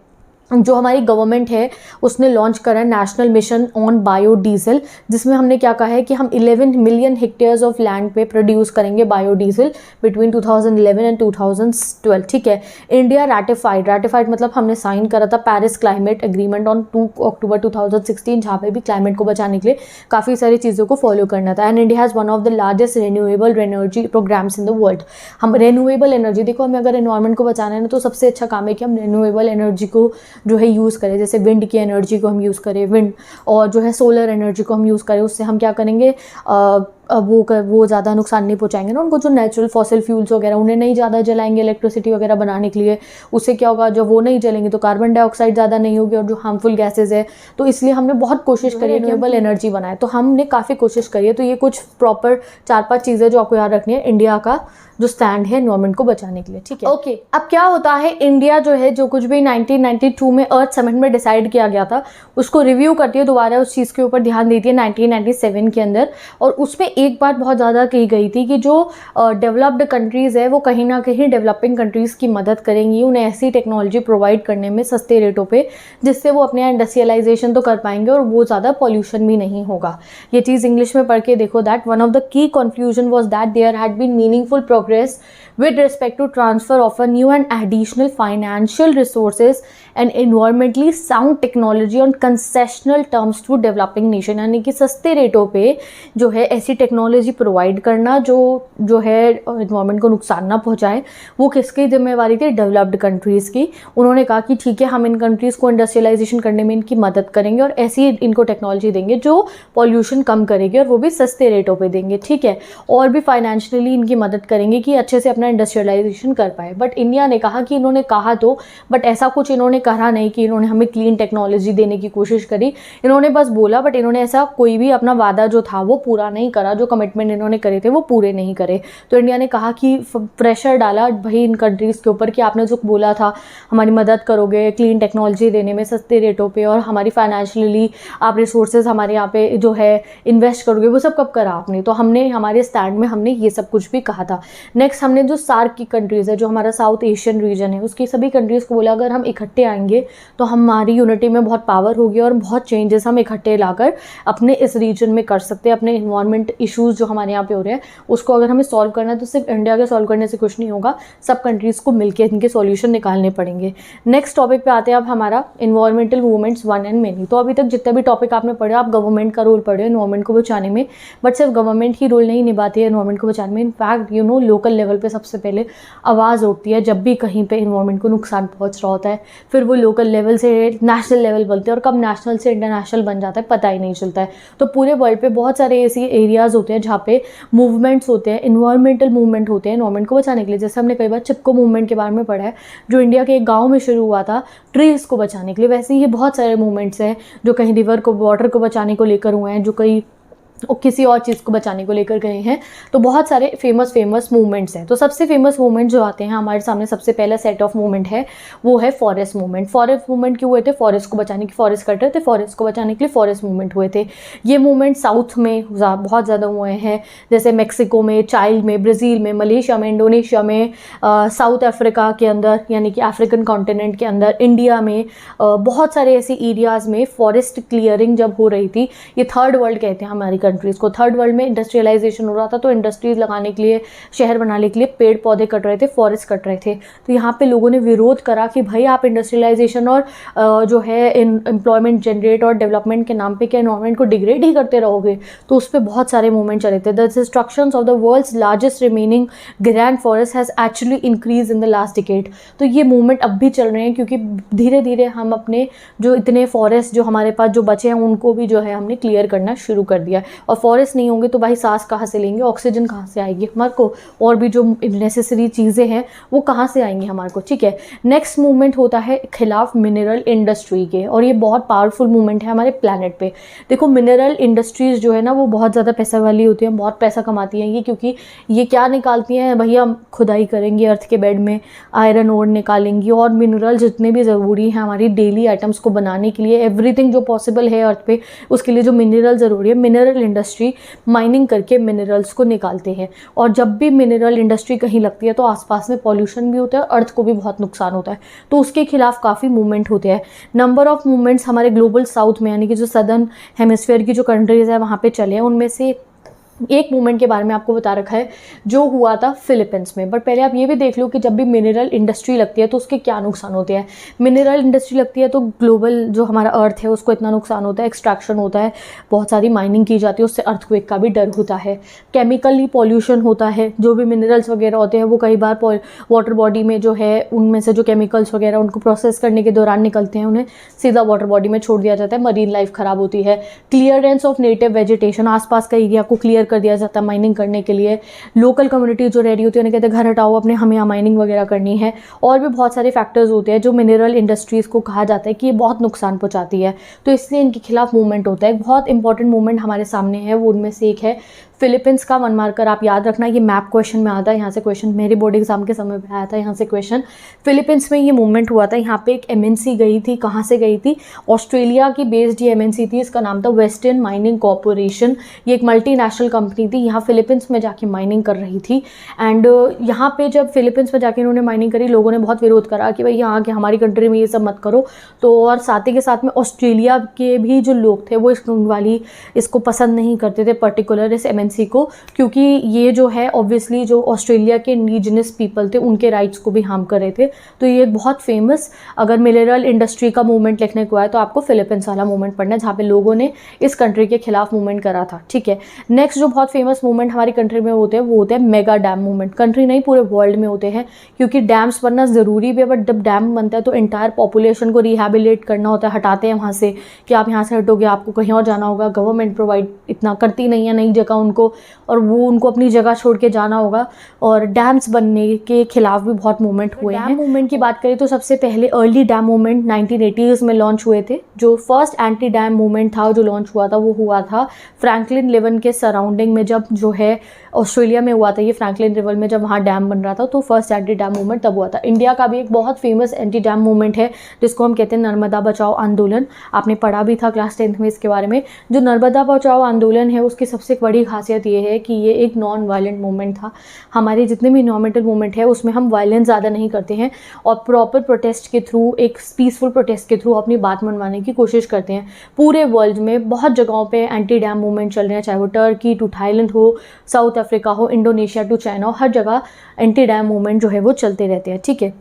जो हमारी गवर्नमेंट है उसने लॉन्च करा नेशनल मिशन ऑन बायोडीजल, जिसमें हमने क्या कहा है कि हम 11 मिलियन हेक्टेयर्स ऑफ लैंड पे प्रोड्यूस करेंगे बायोडीजल बिटवीन 2011 एंड 2012, ठीक है। इंडिया रैटिफाइड मतलब हमने साइन करा था पेरिस क्लाइमेट एग्रीमेंट ऑन 2 अक्टूबर 2016, जहाँ पे भी क्लाइमेट को बचाने के लिए काफ़ी सारी चीज़ों को फॉलो करना था। And India has one of the largest renewable energy programs in the world. हम रिन्यूएबल एनर्जी, देखो हमें अगर एनवायरनमेंट को बचाना है ना तो सबसे अच्छा काम है कि हम रिन्यूएबल एनर्जी को जो है यूज़ करें, जैसे विंड की एनर्जी को हम यूज़ करें, विंड और जो है सोलर एनर्जी को हम यूज़ करें। उससे हम क्या करेंगे, वो ज़्यादा नुकसान नहीं पहुंचाएंगे ना उनको, जो नेचुरल फॉसिल फ्यूल्स वगैरह उन्हें नहीं ज़्यादा जलाएंगे इलेक्ट्रिसिटी वगैरह बनाने के लिए। उससे क्या होगा, जब वो नहीं जलेंगे तो कार्बन डाइऑक्साइड ज़्यादा नहीं होगी और जो हार्मफुल गैसेज है, तो इसलिए हमने बहुत कोशिश करी है रिन्यूएबल एनर्जी बनाए। तो हमने काफ़ी कोशिश करी है। तो ये कुछ प्रॉपर 4-5 चीज़ें जो आपको याद रखनी है इंडिया का जो स्टैंड है एनवायरनमेंट को बचाने के लिए, ठीक है। ओके, अब क्या होता है, इंडिया जो है जो कुछ भी 1992 में अर्थ समिट में डिसाइड किया गया था उसको रिव्यू करती है दोबारा, उस चीज़ के ऊपर ध्यान देती है 1997 के अंदर। और उसमें एक बात बहुत ज़्यादा कही गई थी कि जो डेवलप्ड कंट्रीज़ है वो कहीं ना कहीं डेवलपिंग कंट्रीज़ की मदद करेंगी, उन्हें ऐसी टेक्नोलॉजी प्रोवाइड करने में सस्ते रेटों पे, जिससे वो अपने इंडस्ट्रियलाइजेशन तो कर पाएंगे और वो ज़्यादा पॉल्यूशन भी नहीं होगा। ये चीज़ इंग्लिश में पढ़ के देखो, that one of the key conclusion was that there had been meaningful progress with respect to transfer of a new and additional financial resources and environmentally sound technology on concessional terms to developing nation। यानी कि सस्ते रेटों पे जो है ऐसी technology provide करना जो है एनवायरनमेंट को नुकसान ना पहुंचाए, वो किसकी जिम्मेवारी थी, डेवलप्ड कंट्रीज़ की। उन्होंने कहा कि ठीक है हम इन कंट्रीज़ को इंडस्ट्रियलाइजेशन करने में इनकी मदद करेंगे और ऐसी इनको टेक्नोलॉजी देंगे जो पॉल्यूशन कम करेगी और वो भी सस्ते रेटों पे देंगे, ठीक है। और भी फाइनेंशियली इनकी मदद करेंगे कि अच्छे से अपना इंडस्ट्रियलाइजेशन कर पाए। बट इंडिया ने कहा कि इन्होंने कहा तो, बट ऐसा कुछ इन्होंने कहा नहीं कि इन्होंने हमें क्लीन टेक्नोलॉजी देने की कोशिश करी। इन्होंने बस बोला, बट इन्होंने ऐसा कोई भी अपना वादा जो था वो पूरा नहीं करा, जो कमिटमेंट इन्होंने करे थे वो पूरे नहीं करे। तो इंडिया ने कहा कि प्रेशर डाला भाई इन कंट्रीज़ के ऊपर कि आपने जो बोला था हमारी मदद करोगे क्लीन टेक्नोलॉजी देने में सस्ते रेटों पे, और हमारी फाइनेंशियली आप रिसोर्सेज हमारे यहाँ पे जो है इन्वेस्ट करोगे, वो सब कब करा आपने। तो हमने हमारे स्टैंड में हमने ये सब कुछ भी कहा था। नेक्स्ट हमने जो सार्क की कंट्रीज़ है, जो हमारा साउथ एशियन रीजन है, उसकी सभी कंट्रीज़ को बोला अगर हम इकट्ठे आएंगे तो हमारी यूनिटी में बहुत पावर होगी और बहुत चेंजेस हम इकट्ठे लाकर अपने इस रीजन में कर सकते हैं। अपने इन्वायरमेंट इश्यूज़ जो हमारे यहाँ पे हो रहे हैं उसको अगर हमें सॉल्व करना है तो सिर्फ इंडिया के सॉल्व करने से कुछ नहीं होगा, सब कंट्रीज़ को मिलकर इनके सॉल्यूशन निकालने पड़ेंगे। नेक्स्ट टॉपिक पे आते हैं अब हमारा environmental movements one and many. तो अभी तक जितने भी टॉपिक आपने पढ़े, आप गवर्नमेंट का रोल पढ़े इन्वायरमेंट को बचाने में, बट सिर्फ गवर्नमेंट ही रोल नहीं निभाती है इन्वायरमेंट को बचाने में। इनफैक्ट लोकल लेवल पे सबसे पहले आवाज़ उठती है जब भी कहीं पे इन्वायरमेंट को नुकसान पहुंच रहा होता है, फिर वो लोकल लेवल से नेशनल लेवल बनते हैं और कब नेशनल से इंटरनेशनल बन जाता है पता ही नहीं चलता है। तो पूरे वर्ल्ड पे बहुत सारे ऐसे एरियाज़ होते हैं जहाँ पे मूवमेंट्स होते हैं, इन्वायरमेंटल मूवमेंट होते हैं इन्वायरमेंट को बचाने के लिए। जैसे हमने कई बार चिपको मूवमेंट के बारे में पढ़ा है जो इंडिया के एक गाँव में शुरू हुआ था ट्रीज़ को बचाने के लिए। वैसे ही बहुत सारे मूवमेंट्स हैं जो कहीं रिवर को, वाटर को बचाने को लेकर हुए हैं, जो कई और किसी और चीज़ को बचाने को लेकर गए हैं। तो बहुत सारे फेमस मूवमेंट्स हैं। तो सबसे फेमस मूवमेंट जो आते हैं हमारे सामने, सबसे पहला सेट ऑफ मूवमेंट है वो है फॉरेस्ट मूवमेंट। फॉरेस्ट मूवमेंट क्यों हुए थे? फॉरेस्ट को बचाने की, फॉरेस्ट कट रहे थे, फॉरेस्ट को बचाने के लिए फॉरेस्ट मूवमेंट हुए थे। ये मूवमेंट साउथ में बहुत ज़्यादा हुए हैं, जैसे मेक्सिको में, चाइल्ड में, ब्राज़ील में, मलेशिया में, इंडोनेशिया में, साउथ अफ्रीका के अंदर यानी कि अफ्रीकन कॉन्टिनेंट के अंदर, इंडिया में, बहुत सारे ऐसे एरियाज़ में फॉरेस्ट क्लियरिंग जब हो रही थी। ये थर्ड वर्ल्ड कहते हैं हमारी कंट्रीज़ को। थर्ड वर्ल्ड में इंडस्ट्रियलाइजेशन हो रहा था, तो इंडस्ट्रीज़ लगाने के लिए, शहर बनाने के लिए पेड़ पौधे कट रहे थे, फॉरेस्ट कट रहे थे। तो यहाँ पे लोगों ने विरोध करा कि भाई आप इंडस्ट्रियलाइजेशन और जो है एम्प्लॉयमेंट जनरेट और डेवलपमेंट के नाम पे क्या एनवायरनमेंट को डिग्रेड ही करते रहोगे? तो उस पर बहुत सारे मूवमेंट चले थे। The destructions of the world's largest remaining grand forest has actually increase in the last decade. तो ये मूवमेंट अब भी चल रहे हैं, क्योंकि धीरे धीरे हम अपने जो इतने फॉरेस्ट जो हमारे पास जो बचे हैं उनको भी जो है हमने क्लियर करना शुरू कर दिया। और फॉरेस्ट नहीं होंगे तो भाई सांस कहाँ से लेंगे, ऑक्सीजन कहाँ से आएगी हमारे को, और भी जो नेसेसरी चीज़ें हैं वो कहाँ से आएंगी हमारे को, ठीक है। नेक्स्ट मूवमेंट होता है खिलाफ मिनरल इंडस्ट्री के, और ये बहुत पावरफुल मूवमेंट है हमारे प्लैनेट पे। देखो मिनरल इंडस्ट्रीज़ जो है ना वो बहुत ज़्यादा पैसा वाली होती हैं, बहुत पैसा कमाती हैं ये, क्योंकि ये क्या निकालती हैं भैया, खुदाई करेंगी अर्थ के बेड में, आयरन ओर निकालेंगी, और मिनरल जितने भी ज़रूरी हैं हमारी डेली आइटम्स को बनाने के लिए, एवरीथिंग जो पॉसिबल है अर्थ पे उसके लिए जो मिनरल ज़रूरी है, मिनरल इंडस्ट्री माइनिंग करके मिनरल्स को निकालते हैं। और जब भी मिनरल इंडस्ट्री कहीं लगती है तो आसपास में पॉल्यूशन भी होता है, अर्थ को भी बहुत नुकसान होता है, तो उसके खिलाफ काफ़ी मूवमेंट होते हैं। नंबर ऑफ मूवमेंट्स हमारे ग्लोबल साउथ में यानी कि जो सदर्न हेमिस्फीयर की जो कंट्रीज़ है वहाँ पे चले हैं। उनमें से एक मूवमेंट के बारे में आपको बता रखा है जो हुआ था फिलीपींस में। बट पहले आप ये भी देख लो कि जब भी मिनरल इंडस्ट्री लगती है तो उसके क्या नुकसान होते हैं। मिनरल इंडस्ट्री लगती है तो ग्लोबल जो हमारा अर्थ है उसको इतना नुकसान होता है, एक्सट्रैक्शन होता है, बहुत सारी माइनिंग की जाती है, उससे अर्थक्वेक का भी डर होता है। केमिकली पॉल्यूशन होता है, जो भी मिनरल्स वगैरह होते हैं वो कई बार वाटर बॉडी में जो है उनमें से जो केमिकल्स वगैरह उनको प्रोसेस करने के दौरान निकलते हैं, उन्हें सीधा वाटर बॉडी में छोड़ दिया जाता है, मरीन लाइफ ख़राब होती है। क्लियरेंस ऑफ नेटिव वेजिटेशन, आसपास का एरिया को क्लियर कर दिया जाता है माइनिंग करने के लिए। लोकल कम्युनिटी जो रह रही होती है उन्हें कहते हैं घर हटाओ अपने, हमें यहाँ माइनिंग वगैरह करनी है। और भी बहुत सारे फैक्टर्स होते हैं जो मिनरल इंडस्ट्रीज़ को कहा जाता है कि ये बहुत नुकसान पहुँचाती है, तो इसलिए इनके खिलाफ मूवमेंट होता है। एक बहुत इंपॉर्टेंट मूवमेंट हमारे सामने है, वो उनमें से एक है फिलीपींस का। वन मार्कर आप याद रखना, ये मैप क्वेश्चन में आता है, यहाँ से क्वेश्चन मेरे बोर्ड एग्जाम के समय पे आया था, यहाँ से क्वेश्चन। फिलीपींस में ये मूवमेंट हुआ था, यहाँ पे एक एमएनसी गई थी, कहाँ से गई थी, ऑस्ट्रेलिया की बेस्ड ये एमएनसी थी, इसका नाम था वेस्टर्न माइनिंग कॉरपोरेशन। ये एक मल्टीनेशनल कंपनी थी, यहाँ फिलीपींस में जाके माइनिंग कर रही थी। एंड यहाँ पे जब फिलीपींस में जाके इन्होंने माइनिंग करी, लोगों ने बहुत विरोध करा कि भाई यहाँ के हमारी कंट्री में ये सब मत करो। तो और साथ ही के साथ में ऑस्ट्रेलिया के भी जो लोग थे वो इसको पसंद नहीं करते थे पर्टिकुलर इस एमएनसी को, क्योंकि ये जो है ऑब्वियसली जो ऑस्ट्रेलिया के इंडिजिनस पीपल थे उनके राइट्स को भी हार्म कर रहे थे। तो ये एक बहुत फेमस, अगर मिनरल इंडस्ट्री का मूवमेंट लिखने को आया तो आपको फिलीपींस वाला मूवमेंट पढ़ना है, जहाँ पे लोगों ने इस कंट्री के खिलाफ मूवमेंट करा था, ठीक है। नेक्स्ट जो बहुत फेमस मूवमेंट हमारी कंट्री में होते हैं वो होते हैं मेगा डैम मूवमेंट। कंट्री नहीं पूरे वर्ल्ड में होते हैं, क्योंकि डैम्स बनना ज़रूरी भी है, बट जब डैम बनता है तो इंटायर पॉपुलेशन को रिहैबिलिटेट करना होता है, हटाते हैं वहाँ से कि आप यहाँ से हटोगे आपको कहीं और जाना होगा, गवर्नमेंट प्रोवाइड इतना करती नहीं है नई जगह उनको, और वो उनको अपनी जगह छोड़ के जाना होगा। और डैम्स बनने के खिलाफ भी बहुत मूवमेंट हुए हैं। डैम मूवमेंट की बात करें तो सबसे पहले अर्ली डैम मूवमेंट 1980s में लॉन्च हुए थे। जो फर्स्ट एंटी डैम मूवमेंट था जो लॉन्च हुआ था वो हुआ था फ्रैंकलिन रिवर के सराउंडिंग में, जब जो है ऑस्ट्रेलिया में हुआ था ये फ्रैंकलिन रिवर में, जब वहाँ डैम बन रहा था, तो फर्स्ट एंटी डैम मूवमेंट तब हुआ था। इंडिया का भी एक बहुत फेमस एंटी डैम मूवमेंट है जिसको हम कहते हैं नर्मदा बचाओ आंदोलन। आपने पढ़ा भी था क्लास 10th में इसके बारे में। जो नर्मदा बचाओ आंदोलन है उसकी सबसे बड़ी खासियत ये है कि ये एक नॉन वायलेंट मूवमेंट था। हमारे जितने भी इन्वायरमेंटल मूवमेंट है उसमें हम वायलेंस ज़्यादा नहीं करते हैं, और प्रॉपर प्रोटेस्ट के थ्रू, एक पीसफुल प्रोटेस्ट के थ्रू अपनी बात मनवाने की कोशिश करते हैं। पूरे वर्ल्ड में बहुत जगहों पे एंटी डैम मूवमेंट चल रहे हैं, चाहे वो टर्की टू थाईलैंड हो, साउथ अफ्रीका हो, इंडोनेशिया टू चाइना हो, हर जगह एंटी डैम मूवमेंट जो है वो चलते रहते हैं, ठीक है।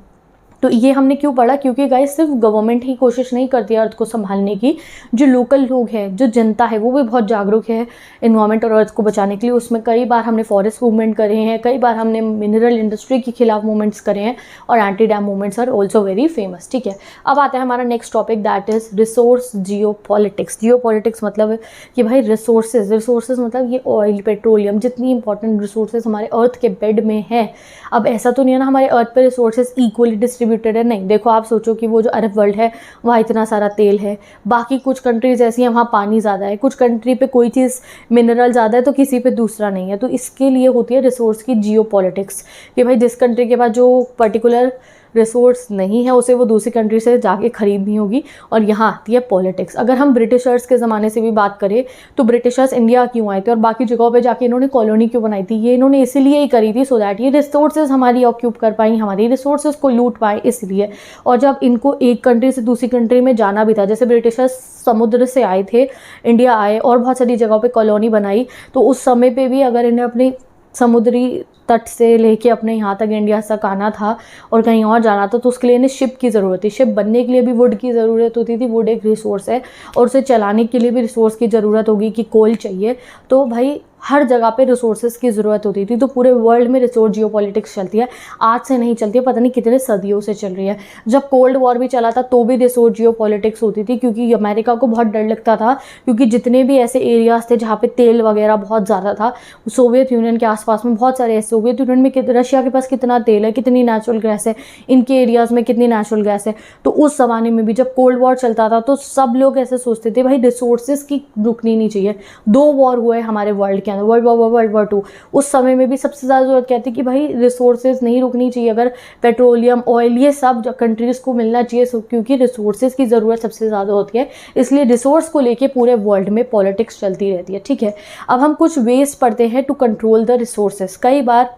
तो ये हमने क्यों पढ़ा, क्योंकि गाइस सिर्फ गवर्नमेंट ही कोशिश नहीं करती है अर्थ को संभालने की, जो लोकल लोग हैं, जो जनता है, वो भी बहुत जागरूक है इन्वायरमेंट और अर्थ को बचाने के लिए। उसमें कई बार हमने फॉरेस्ट मूवमेंट करे हैं, कई बार हमने मिनरल इंडस्ट्री के खिलाफ मूवमेंट्स करे हैं, और anti dam movements are also very famous, ठीक है। अब आता है हमारा next topic, that is resource geo politics. Geo politics मतलब कि भाई रिसोर्सेज मतलब ये ऑयल, पेट्रोलियम, जितनी इंपॉर्टेंट रिसोर्सेज हमारे अर्थ के बेड में है। अब ऐसा तो नहीं है ना हमारे अर्थ पर रिसोर्सेज इक्वली डिस्ट्रीब्यूट डिस्ट्रीब्यूटेड है, नहीं। देखो आप सोचो कि वो जो अरब वर्ल्ड है वहाँ इतना सारा तेल है, बाकी कुछ कंट्रीज़ ऐसी हैं वहाँ पानी ज़्यादा है, कुछ कंट्री पे कोई चीज़ मिनरल ज़्यादा है तो किसी पे दूसरा नहीं है। तो इसके लिए होती है रिसोर्स की जियो पॉलिटिक्स, कि भाई जिस कंट्री के पास जो पर्टिकुलर रिसोर्स नहीं है उसे वो दूसरी कंट्री से जाके ख़रीदनी होगी, और यहाँ आती है पॉलिटिक्स। अगर हम ब्रिटिशर्स के ज़माने से भी बात करें तो ब्रिटिशर्स इंडिया क्यों आए थे और बाकी जगहों पे जाके इन्होंने कॉलोनी क्यों बनाई थी, ये इन्होंने इसीलिए ही करी थी सो दैट ये रिसोर्सेज हमारी ऑक्यूप कर पाएँ, हमारी रिसोर्सेज को लूट पाएँ, इसलिए। और जब इनको एक कंट्री से दूसरी कंट्री में जाना भी था, जैसे ब्रिटिशर्स समुद्र से आए थे, इंडिया आए और बहुत सारी जगहों पे कॉलोनी बनाई, तो उस समय पे भी अगर इन्हें अपनी समुद्री तट से लेके अपने यहाँ तक इंडिया तक आना था और कहीं और जाना था, तो उसके लिए इन्हें शिप की ज़रूरत थी। शिप बनने के लिए भी वुड की ज़रूरत होती थी, वुड एक रिसोर्स है, और उसे चलाने के लिए भी रिसोर्स की ज़रूरत होगी कि कोल चाहिए। तो भाई हर जगह पे रिसोर्सेज की ज़रूरत होती थी। तो पूरे वर्ल्ड में रिसोर्स जियो पॉलिटिक्स चलती है, आज से नहीं चलती है, पता नहीं कितने सदियों से चल रही है। जब कोल्ड वॉर भी चला था तो भी रिसोर्स जियो पॉलिटिक्स होती थी, क्योंकि अमेरिका को बहुत डर लगता था, क्योंकि जितने भी ऐसे एरियाज थे जहाँ पे तेल वगैरह बहुत ज़्यादा था, सोवियत यूनियन के आसपास में बहुत सारे ऐसे, सोवियत यूनियन में रशिया के पास कितना तेल है, कितनी नेचुरल गैस है, इनके एरियाज़ में कितनी नेचुरल गैस है। तो उस ज़माने में भी जब कोल्ड वॉर चलता था तो सब लोग ऐसे सोचते थे भाई रिसोर्सेज की रुकनी नहीं चाहिए। 2 वॉर हुए हमारे वर्ल्ड के अंदर, वर्ल्ड वॉर 2, उस समय में भी सबसे ज़्यादा ज़रूरत क्या थी कि भाई रिसोर्सेज नहीं रुकनी चाहिए। अगर पेट्रोलियम, ऑयल, ये सब कंट्रीज़ को मिलना चाहिए, क्योंकि रिसोर्सेज की ज़रूरत सबसे ज़्यादा होती है, इसलिए रिसोर्स को लेके पूरे वर्ल्ड में पॉलिटिक्स चलती रहती है। ठीक है, अब हम कुछ वेज पढ़ते हैं टू कंट्रोल द रिसोर्सेज। कई बार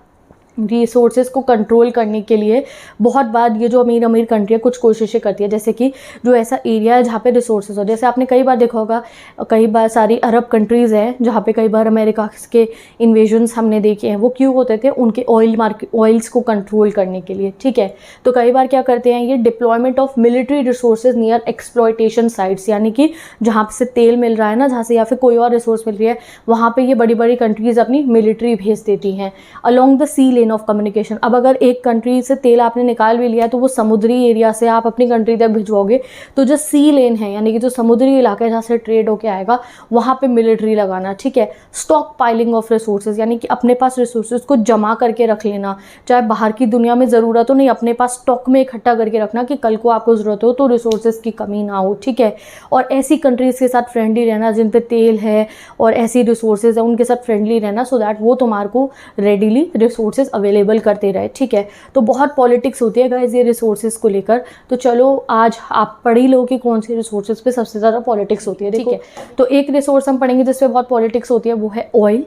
रिसोर्सेज को कंट्रोल करने के लिए बहुत बार ये जो अमीर अमीर कंट्री है कुछ कोशिशें करती है, जैसे कि जो ऐसा एरिया है जहाँ पे रिसोर्सेज हो, जैसे आपने कई बार देखा होगा, कई बार सारी अरब कंट्रीज़ हैं जहाँ पे कई बार अमेरिका के इन्वेजन्स हमने देखे हैं, वो क्यों होते थे, उनके ऑयल्स को कंट्रोल करने के लिए। ठीक है, तो कई बार क्या करते हैं ये, deployment of military resources near exploitation sites, यानी कि जहाँ से तेल मिल रहा है ना, जहाँ से या फिर कोई और रिसोर्स मिल रही है, वहाँ पर ये बड़ी बड़ी कंट्रीज़ अपनी मिलिट्री भेज देती हैं along the sea lane of communication. अब अगर एक कंट्री से तेल आपने निकाल भी लिया है तो वो समुद्री एरिया से आप अपनी कंट्री तक भिजवाओगे, तो जो सी लेन है यानी कि जो समुद्री इलाका है जहाँ से ट्रेड होके आएगा, वहाँ पे मिलिट्री लगाना। ठीक है, स्टॉक पाइलिंग ऑफ रिसोर्सेज, यानी कि अपने पास रिसोर्सेज को जमा करके रख लेना, चाहे बाहर की दुनिया में ज़रूरत हो, नहीं अपने पास स्टॉक में इकट्ठा करके रखना कि कल को आपको ज़रूरत हो तो रिसोर्सेज की कमी ना हो। ठीक है, और ऐसी कंट्रीज़ के साथ फ्रेंडली रहना जिन पे तेल है और ऐसी रिसोर्सेज है, उनके साथ फ्रेंडली रहना, सो दैट वो तुम्हारे को रेडीली रिसोर्सेज अवेलेबल करते रहे। ठीक है, तो बहुत पॉलिटिक्स होती है गाइस ये रिसोर्सेज को लेकर। तो चलो आज आप पढ़ ही लो कि कौन से रिसोर्सेज पे सबसे ज़्यादा पॉलिटिक्स होती है। ठीक है, तो एक रिसोर्स हम पढ़ेंगे जिस पे बहुत पॉलिटिक्स होती है, वो है ऑयल।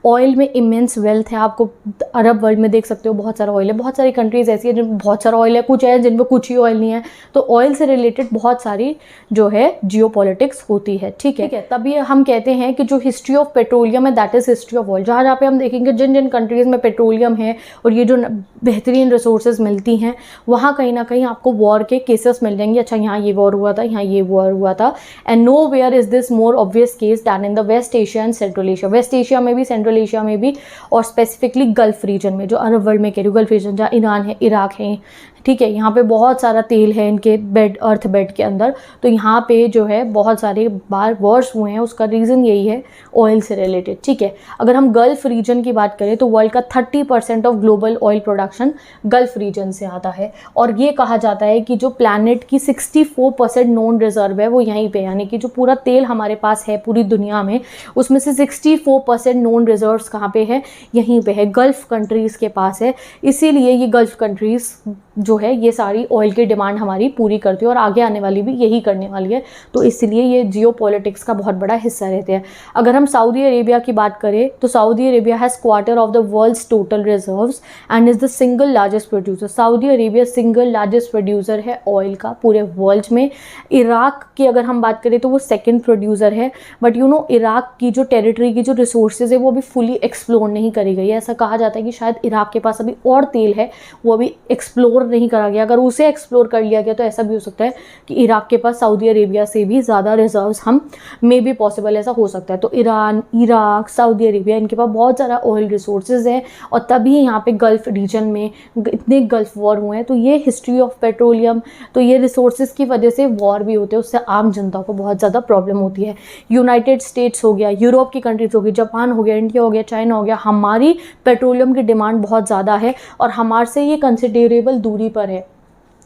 ऑयल में इमेंस वेल्थ है, आपको अरब वर्ल्ड में देख सकते हो बहुत सारा ऑयल है, बहुत सारी कंट्रीज़ ऐसी है जिनमें बहुत सारा ऑयल है, कुछ है जिनमें कुछ ही ऑयल नहीं है। तो ऑयल से रिलेटेड बहुत सारी जो है जियो पॉलिटिक्स होती है। ठीक है, तभी हम कहते हैं कि जो हिस्ट्री ऑफ पेट्रोलियम है that is history of oil. जहाँ जहाँ पे हम देखेंगे जिन जिन कंट्रीज़ में पेट्रोलियम है और ये जो बेहतरीन रिसोर्सेज मिलती हैं, वहाँ कहीं ना कहीं आपको वॉर के केसेस मिल जाएंगे। अच्छा, यहाँ ये वॉर हुआ था, यहाँ ये वॉर हुआ था, and nowhere is this more obvious case than in the West Asia and Central Asia. West Asia में भी, सेंट्रल एशिया में भी, और स्पेसिफिकली गल्फ रीजन में, जो अरब वर्ल्ड में कह रही हूँ, गल्फ रीजन जहाँ ईरान है, इराक है। ठीक है, यहाँ पे बहुत सारा तेल है इनके अर्थ बेड के अंदर, तो यहाँ पे जो है बहुत सारे बार वॉर्स हुए हैं। उसका रीज़न यही है ऑयल से रिलेटेड। ठीक है, अगर हम गल्फ रीजन की बात करें तो वर्ल्ड का 30% of global oil production Gulf region से आता है, और ये कहा जाता है कि जो प्लैनेट की 64% नॉन रिजर्व है वो यहीं पे, यानी कि जो पूरा तेल हमारे पास है पूरी दुनिया में, उसमें से 64% नॉन रिजर्व्स कहाँ पे है, यहीं पे है, गल्फ कंट्रीज़ के पास है। इसीलिए ये गल्फ कंट्रीज़ जो है ये सारी ऑयल की डिमांड हमारी पूरी करती है, और आगे आने वाली भी यही करने वाली है। तो इसलिए ये जियो पॉलिटिक्स का बहुत बड़ा हिस्सा रहते हैं। अगर हम सऊदी अरेबिया की बात करें तो Saudi Arabia has quarter of the world's total reserves and is the single largest producer. Saudi Arabia single largest producer है ऑयल का पूरे वर्ल्ड में। इराक की अगर हम बात करें तो वो सेकेंड प्रोड्यूसर है, बट यू नो इराक की जो टेरिटरी की जो रिसोर्सेज है वो अभी फुली एक्सप्लोर नहीं करी गई है। ऐसा कहा जाता है कि शायद इराक के पास अभी और तेल है वो अभी एक्सप्लोर नहीं करा गया। अगर उसे एक्सप्लोर कर लिया गया तो ऐसा भी हो सकता है कि इराक के पास सऊदी अरेबिया से भी ज़्यादा रिजर्व्स हम मे बी पॉसिबल, ऐसा हो सकता है। तो ईरान, इराक, सऊदी अरेबिया, इनके पास बहुत ज़्यादा ऑयल रिसोर्सेज हैं, और तभी यहाँ पे गल्फ रीजन में इतने गल्फ वॉर हुए हैं। तो ये हिस्ट्री ऑफ पेट्रोलियम, तो ये रिसोर्सेज की वजह से वॉर भी होते हैं, उससे आम जनता को बहुत ज़्यादा प्रॉब्लम होती है। यूनाइटेड स्टेट्स हो गया, यूरोप की कंट्रीज हो गई, जापान हो गया, इंडिया हो गया, चाइना हो गया, हमारी पेट्रोलियम की डिमांड बहुत ज़्यादा है और हमारे से ये कंसिडरेबल दूरी पर है।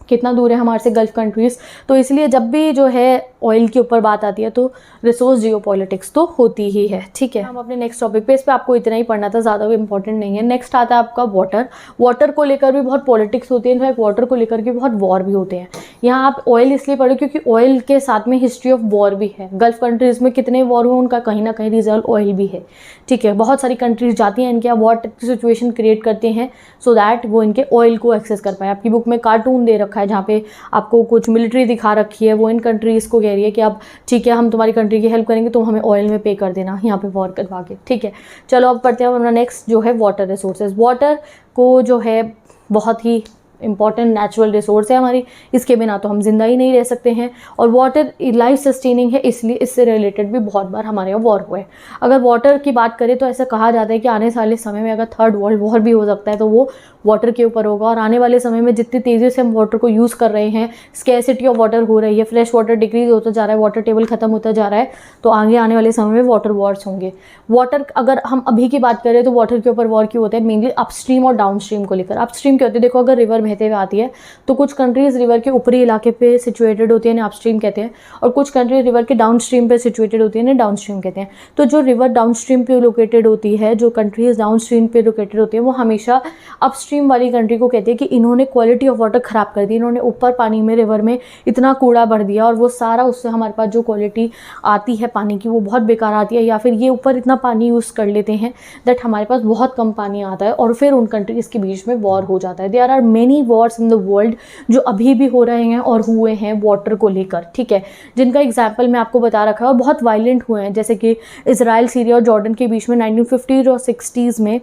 कितना दूर है हमारे से गल्फ़ कंट्रीज़। तो इसलिए जब भी जो है ऑयल के ऊपर बात आती है तो रिसोर्स जियोपॉलिटिक्स तो होती ही है। ठीक है, हम अपने नेक्स्ट टॉपिक पे, इस पे आपको इतना ही पढ़ना था, ज़्यादा भी इंपॉर्टेंट नहीं है। नेक्स्ट आता है आपका वाटर। वाटर को लेकर भी बहुत पॉलिटिक्स होती है, इनफैक्ट वाटर को लेकर के बहुत वॉर भी होते हैं। यहाँ आप ऑयल इसलिए पढ़ो क्योंकि ऑयल के साथ में हिस्ट्री ऑफ वॉर भी है। गल्फ़ कंट्रीज़ में कितने वॉर हुए उनका कहीं ना कहीं रिजल्ट ऑयल भी है। ठीक है, बहुत सारी कंट्रीज जाती हैं इनके यहाँ वॉर सिचुएशन क्रिएट करते हैं सो दैट वो इनके ऑयल को एक्सेस कर पाए। आपकी बुक में कार्टून दे रखा है जहाँ पे आपको कुछ मिलिट्री दिखा रखी है, वो इन कंट्रीज़ को कह रही है कि अब ठीक है हम तुम्हारी कंट्री की हेल्प करेंगे, तुम हमें ऑयल में पे कर देना यहाँ पे वॉर करवा के। ठीक है, चलो अब पढ़ते हैं अपना नेक्स्ट जो है वाटर रिसोर्सेज। वाटर को जो है बहुत ही इंपॉर्टेंट नेचुरल रिसोर्स है हमारी, इसके बिना तो हम जिंदा ही नहीं रह सकते हैं। और वाटर लाइफ सस्टेनिंग है, इसलिए इससे रिलेटेड भी बहुत बार हमारे यहाँ वॉर हुए। अगर वाटर की बात करें तो ऐसा कहा जाता है कि आने वाले समय में अगर थर्ड वर्ल्ड वॉर भी हो सकता है तो वो वाटर के ऊपर होगा। और आने वाले समय में जितनी तेज़ी से हम वाटर को यूज़ कर रहे हैं, स्कैरसिटी ऑफ वाटर हो रही है, फ्रेश वाटर डिक्रीज होता जा रहा है, वाटर टेबल खत्म होता जा रहा है, तो आगे आने वाले समय में वाटर वॉर्स होंगे। वाटर अगर हम अभी की बात करें तो वाटर के ऊपर वॉर क्यों होता है, मेनली अपस्ट्रीम और डाउनस्ट्रीम को लेकर। अपस्ट्रीम क्या होती है, देखो अगर रिवर बहते हुए आती है तो कुछ कंट्रीज रिवर के ऊपरी इलाके पे सिचुएटेड होती है, अपस्ट्रीम कहते हैं, और कुछ कंट्रीज रिवर के डाउनस्ट्रीम पे सिचुएटेड होती है, डाउनस्ट्रीम कहते हैं। तो जो रिवर डाउनस्ट्रीम पे लोकेटेड होती है, जो कंट्रीज डाउनस्ट्रीम पे लोकेटेड होती है, वो हमेशा अपस्ट्रीम वाली कंट्री को कहते हैं कि इन्होंने क्वालिटी ऑफ वाटर खराब कर दी, इन्होंने ऊपर पानी में रिवर में इतना कूड़ा भर दिया और वो सारा, उससे हमारे पास जो क्वालिटी आती है पानी की वो बहुत बेकार आती है, या फिर ये ऊपर इतना पानी यूज़ कर लेते हैं दैट हमारे पास बहुत कम पानी आता है और फिर उन कंट्रीज़ के बीच में वॉर हो जाता है। There are many wars in the world जो अभी भी हो रहे हैं और हुए हैं वाटर को लेकर। ठीक है, जिनका एग्जाम्पल मैं आपको बता रखा है और बहुत वायलेंट हुए हैं, जैसे कि इजराइल, सीरिया और जॉर्डन के बीच में 1950 और 60s में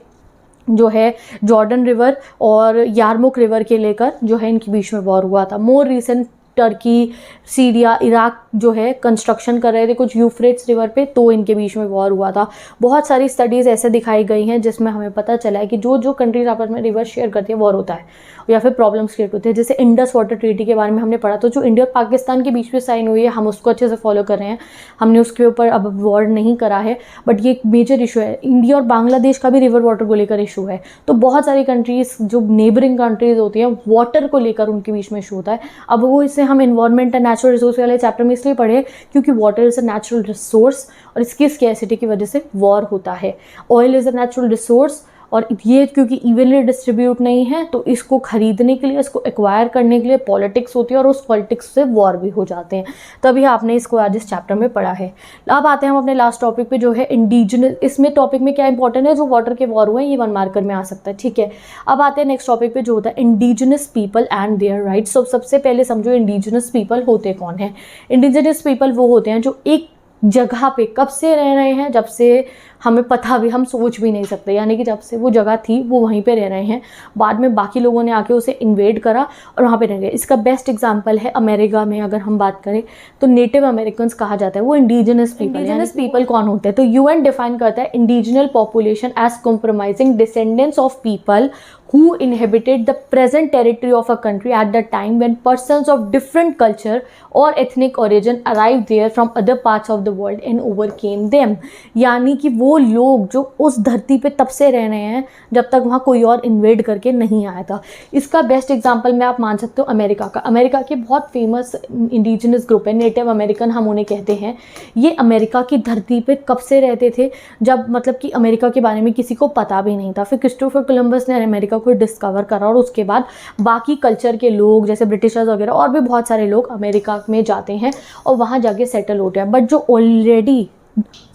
जो है जॉर्डन रिवर और यारमुक रिवर के लेकर जो है इनके बीच में वॉर हुआ था। More recent Turkey, Syria, Iraq जो है कंस्ट्रक्शन कर रहे थे कुछ यूफ्रेट्स रिवर पे, तो इनके बीच में वॉर हुआ था। बहुत सारी स्टडीज़ ऐसे दिखाई गई हैं जिसमें हमें पता चला है कि जो जो कंट्रीज आपस में रिवर शेयर करती है वॉर होता है या फिर प्रॉब्लम्स क्रिएट होते हैं। जैसे इंडस वाटर ट्रीटी के बारे में हमने पढ़ा, तो जो इंडिया और पाकिस्तान के बीच में साइन हुई है हम उसको अच्छे से फॉलो कर रहे हैं, हमने उसके ऊपर अब वॉर नहीं करा है, बट ये एक मेजर इशू है। इंडिया और बांग्लादेश का भी रिवर वाटर को लेकर इशू है। तो बहुत सारी कंट्रीज़ जो नेबरिंग कंट्रीज़ होती हैं वाटर को लेकर उनके बीच में इशू होता है। अब वो इससे हम इन्वायरमेंट एंड नेचुरल रिसोर्स वाले चैप्टर में इसलिए पढ़े क्योंकि water is a natural resource और इसकी स्कैरसिटी की वजह से वॉर होता है। Oil is a natural resource और ये क्योंकि इवनली डिस्ट्रीब्यूट नहीं है तो इसको खरीदने के लिए, इसको एक्वायर करने के लिए पॉलिटिक्स होती है और उस पॉलिटिक्स से वॉर भी हो जाते हैं। तभी आपने इसको आज इस चैप्टर में पढ़ा है। अब आते हैं हम अपने लास्ट टॉपिक पे जो है इंडिजिनस। इसमें टॉपिक में क्या इंपॉर्टेंट है, जो वाटर के वॉर हुए हैं ये 1 मार्कर में आ सकता है। ठीक है, अब आते हैं नेक्स्ट टॉपिक पे जो होता है indigenous people and their rights. तो सबसे पहले समझो इंडिजिनस पीपल होते कौन है। इंडिजिनस पीपल वो होते हैं जो एक जगह पे कब से रह रहे हैं, जब से हमें पता भी, हम सोच भी नहीं सकते, यानी कि जब से वो जगह थी वो वहीं पे रह रहे हैं, बाद में बाकी लोगों ने आके उसे इन्वेड करा और वहाँ पे रह गए। इसका बेस्ट एग्जांपल है अमेरिका में अगर हम बात करें तो नेटिव अमेरिकन्स कहा जाता है, वो इंडिजिनस पीपल। इंडिजिनस पीपल कौन होते हैं, तो यूएन डिफाइन करता है indigenous population as compromising descendants of people who inhabited the present territory of a country at the time when persons of different culture or ethnic origin arrived there from other parts of the world and overcame them। यानी कि वो लोग जो उस धरती पे तब से रह रहे हैं जब तक वहाँ कोई और इन्वेड करके नहीं आया था। इसका बेस्ट एग्जांपल मैं आप मान सकते हो अमेरिका का। अमेरिका की बहुत फेमस इंडिजिनस ग्रुप है, नेटिव अमेरिकन हम उन्हें कहते हैं। ये अमेरिका की धरती पे कब से रहते थे, जब मतलब कि अमेरिका के बारे में किसी को पता भी नहीं था। फिर क्रिस्टोफर कोलंबस ने अमेरिका को डिस्कवर करा और उसके बाद बाकी कल्चर के लोग जैसे ब्रिटिशर्स वगैरह और भी बहुत सारे लोग अमेरिका में जाते हैं और वहाँ जाके सेटल होते हैं। बट जो ऑलरेडी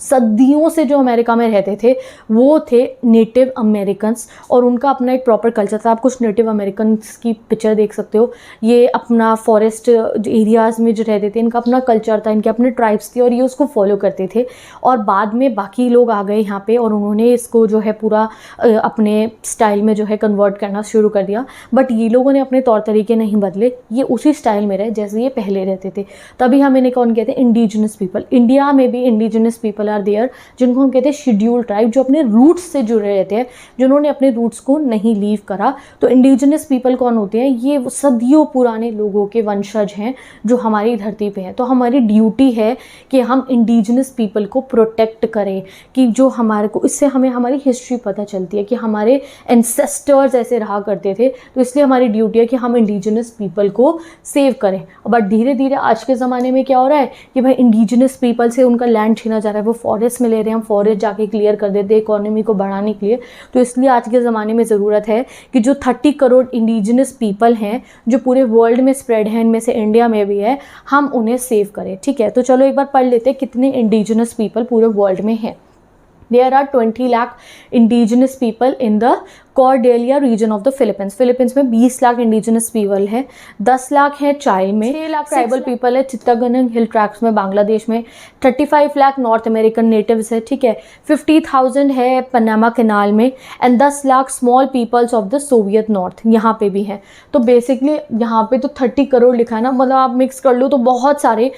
सदियों से जो अमेरिका में रहते थे वो थे नेटिव अमेरिकन्स और उनका अपना एक प्रॉपर कल्चर था। आप कुछ नेटिव अमेरिकन्स की पिक्चर देख सकते हो, ये अपना फॉरेस्ट एरियाज़ में जो रहते थे इनका अपना कल्चर था, इनके अपने ट्राइब्स थे और ये उसको फॉलो करते थे। और बाद में बाकी लोग आ गए यहाँ पे और उन्होंने इसको जो है पूरा अपने स्टाइल में जो है कन्वर्ट करना शुरू कर दिया। बट ये लोगों ने अपने तौर तरीके नहीं बदले, ये उसी स्टाइल में रहे जैसे ये पहले रहते थे। तभी हम इन्हें कौन कहते हैं, इंडिजिनस पीपल। इंडिया में भी indigenous indigenous people are there, जिनको हम कहते हैं शेड्यूल ट्राइब, जो अपने रूट्स से जुड़े रहते हैं, जिन्होंने अपने रूट्स को नहीं लीव करा। तो इंडिजिनस पीपल कौन होते हैं? ये सदियों पुराने लोगों के वंशज हैं जो हमारी धरती पे हैं। तो हमारी ड्यूटी है कि हम इंडिजिनस पीपल को प्रोटेक्ट करें, कि जो हमारे को, इससे हमें हमारी हिस्ट्री पता चलती है कि हमारे एंसेस्टर्स ऐसे रहा करते थे। तो इसलिए हमारी ड्यूटी है कि हम इंडिजिनस पीपल को सेव करें। बट धीरे धीरे आज के ज़माने में क्या हो रहा है कि भाई इंडिजिनस पीपल से उनका लैंड छीना जा रहा है, वो फॉरेस्ट में ले रहे हैं, हम फॉरेस्ट जाके क्लियर कर देते हैं इकोनॉमी को बढ़ाने के लिए। तो इसलिए आज के ज़माने में ज़रूरत है कि जो 30 करोड़ इंडिजिनस पीपल हैं जो पूरे वर्ल्ड में स्प्रेड हैं, इनमें से इंडिया में भी है, हम उन्हें सेव करें। ठीक है, तो चलो एक बार पढ़ लेते हैं कितने इंडिजिनस पीपल पूरे वर्ल्ड में हैं। There are 20 lakh indigenous people in the Cordelia region of the Philippines. Philippines में 20 लाख इंडिजिनस पीपल है, 10 लाख है चाय में, 6 लाख ट्राइबल पीपल है चित्तगंग हिल ट्रैक्स में बांग्लादेश में, 35 लाख नॉर्थ अमेरिकन नेटिव्स है। ठीक है, 50,000 है पनामा कैनाल में, and 10 lakh small peoples of the Soviet North, यहाँ पे भी हैं। तो बेसिकली यहाँ पे तो 30 करोड़ लिखा है ना, मतलब आप मिक्स कर लो तो बहुत सारे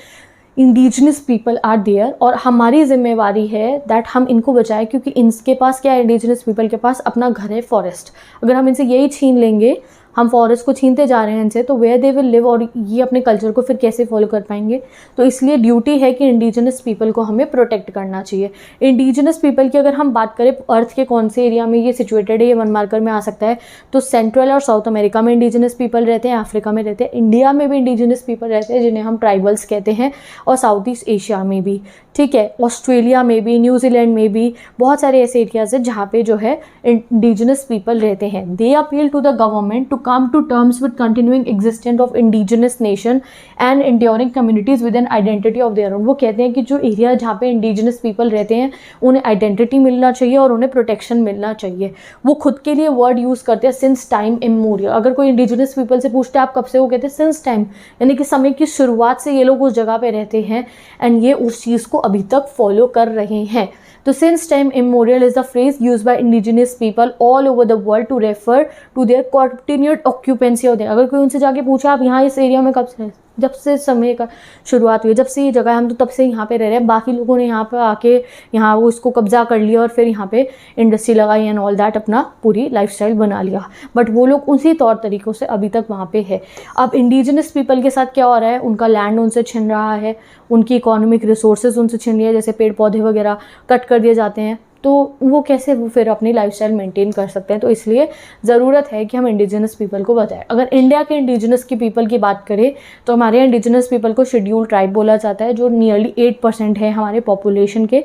इंडिजिनस पीपल आर देयर, और हमारी जिम्मेवारी है दैट हम इनको बचाएं, क्योंकि इनके पास क्या है, इंडिजिनस पीपल के पास अपना घर है फॉरेस्ट। अगर हम इनसे यही छीन लेंगे, हम फॉरेस्ट को छीनते जा रहे हैं इनसे, तो वेयर दे विल लिव, और ये अपने कल्चर को फिर कैसे फॉलो कर पाएंगे। तो इसलिए ड्यूटी है कि इंडिजिनस पीपल को हमें प्रोटेक्ट करना चाहिए। इंडिजिनस पीपल की अगर हम बात करें अर्थ के कौन से एरिया में ये सिचुएटेड है, ये 1 मार्कर में आ सकता है, तो सेंट्रल और साउथ अमेरिका में इंडिजिनस पीपल रहते हैं, अफ्रीका में रहते हैं, इंडिया में भी इंडिजिनस पीपल रहते हैं जिन्हें हम ट्राइबल्स कहते हैं, और साउथ ईस्ट एशिया में भी। ठीक है, ऑस्ट्रेलिया में भी, न्यूजीलैंड में भी बहुत सारे ऐसे एरियाज हैं जहाँ पे जो है इंडिजिनस पीपल रहते हैं। They appeal to the government to come to terms with continuing existence of indigenous nation and enduring communities with an identity of their own। वो कहते हैं कि जो एरिया जहाँ पे इंडिजिनस पीपल रहते हैं उन्हें आइडेंटिटी मिलना चाहिए और उन्हें प्रोटेक्शन मिलना चाहिए। वो खुद के लिए वर्ड यूज़ करते हैं सिंस टाइम इमोरियल। अगर कोई इंडिजिनस पीपल से पूछते हैं आप कब से, वो कहते हैं सिंस टाइम, यानी कि समय की शुरुआत से ये लोग उस जगह पे रहते हैं एंड ये उस चीज़ को अभी तक फॉलो कर रहे हैं। तो since time immemorial is the phrase used by indigenous people all over the world to refer to their continued occupancy of there। अगर कोई उनसे जाके पूछा आप यहाँ इस एरिया में कब से, जब से समय का शुरुआत हुई, जब से ये जगह है हम तो तब से यहाँ पे रह रहे हैं, बाकी लोगों ने यहाँ पे आके यहाँ वो इसको कब्जा कर लिया और फिर यहाँ पे इंडस्ट्री लगाई एंड ऑल दैट, अपना पूरी लाइफस्टाइल बना लिया। बट वो लोग उसी तौर तरीक़ों से अभी तक वहाँ पे है। अब इंडिजिनस पीपल के साथ क्या हो रहा है, उनका लैंड उनसे छिन रहा है, उनकी इकोनॉमिक रिसोर्सेज उनसे छिन रही है, जैसे पेड़ पौधे वगैरह कट कर दिए जाते हैं। तो वो कैसे वो फिर अपनी लाइफस्टाइल मेंटेन कर सकते हैं। तो इसलिए ज़रूरत है कि हम इंडिजिनस पीपल को बताएं। अगर इंडिया के इंडिजिनस की पीपल की बात करें तो हमारे इंडिजिनस पीपल को शेड्यूल ट्राइब बोला जाता है, जो नियरली 8% है हमारे पॉपुलेशन के,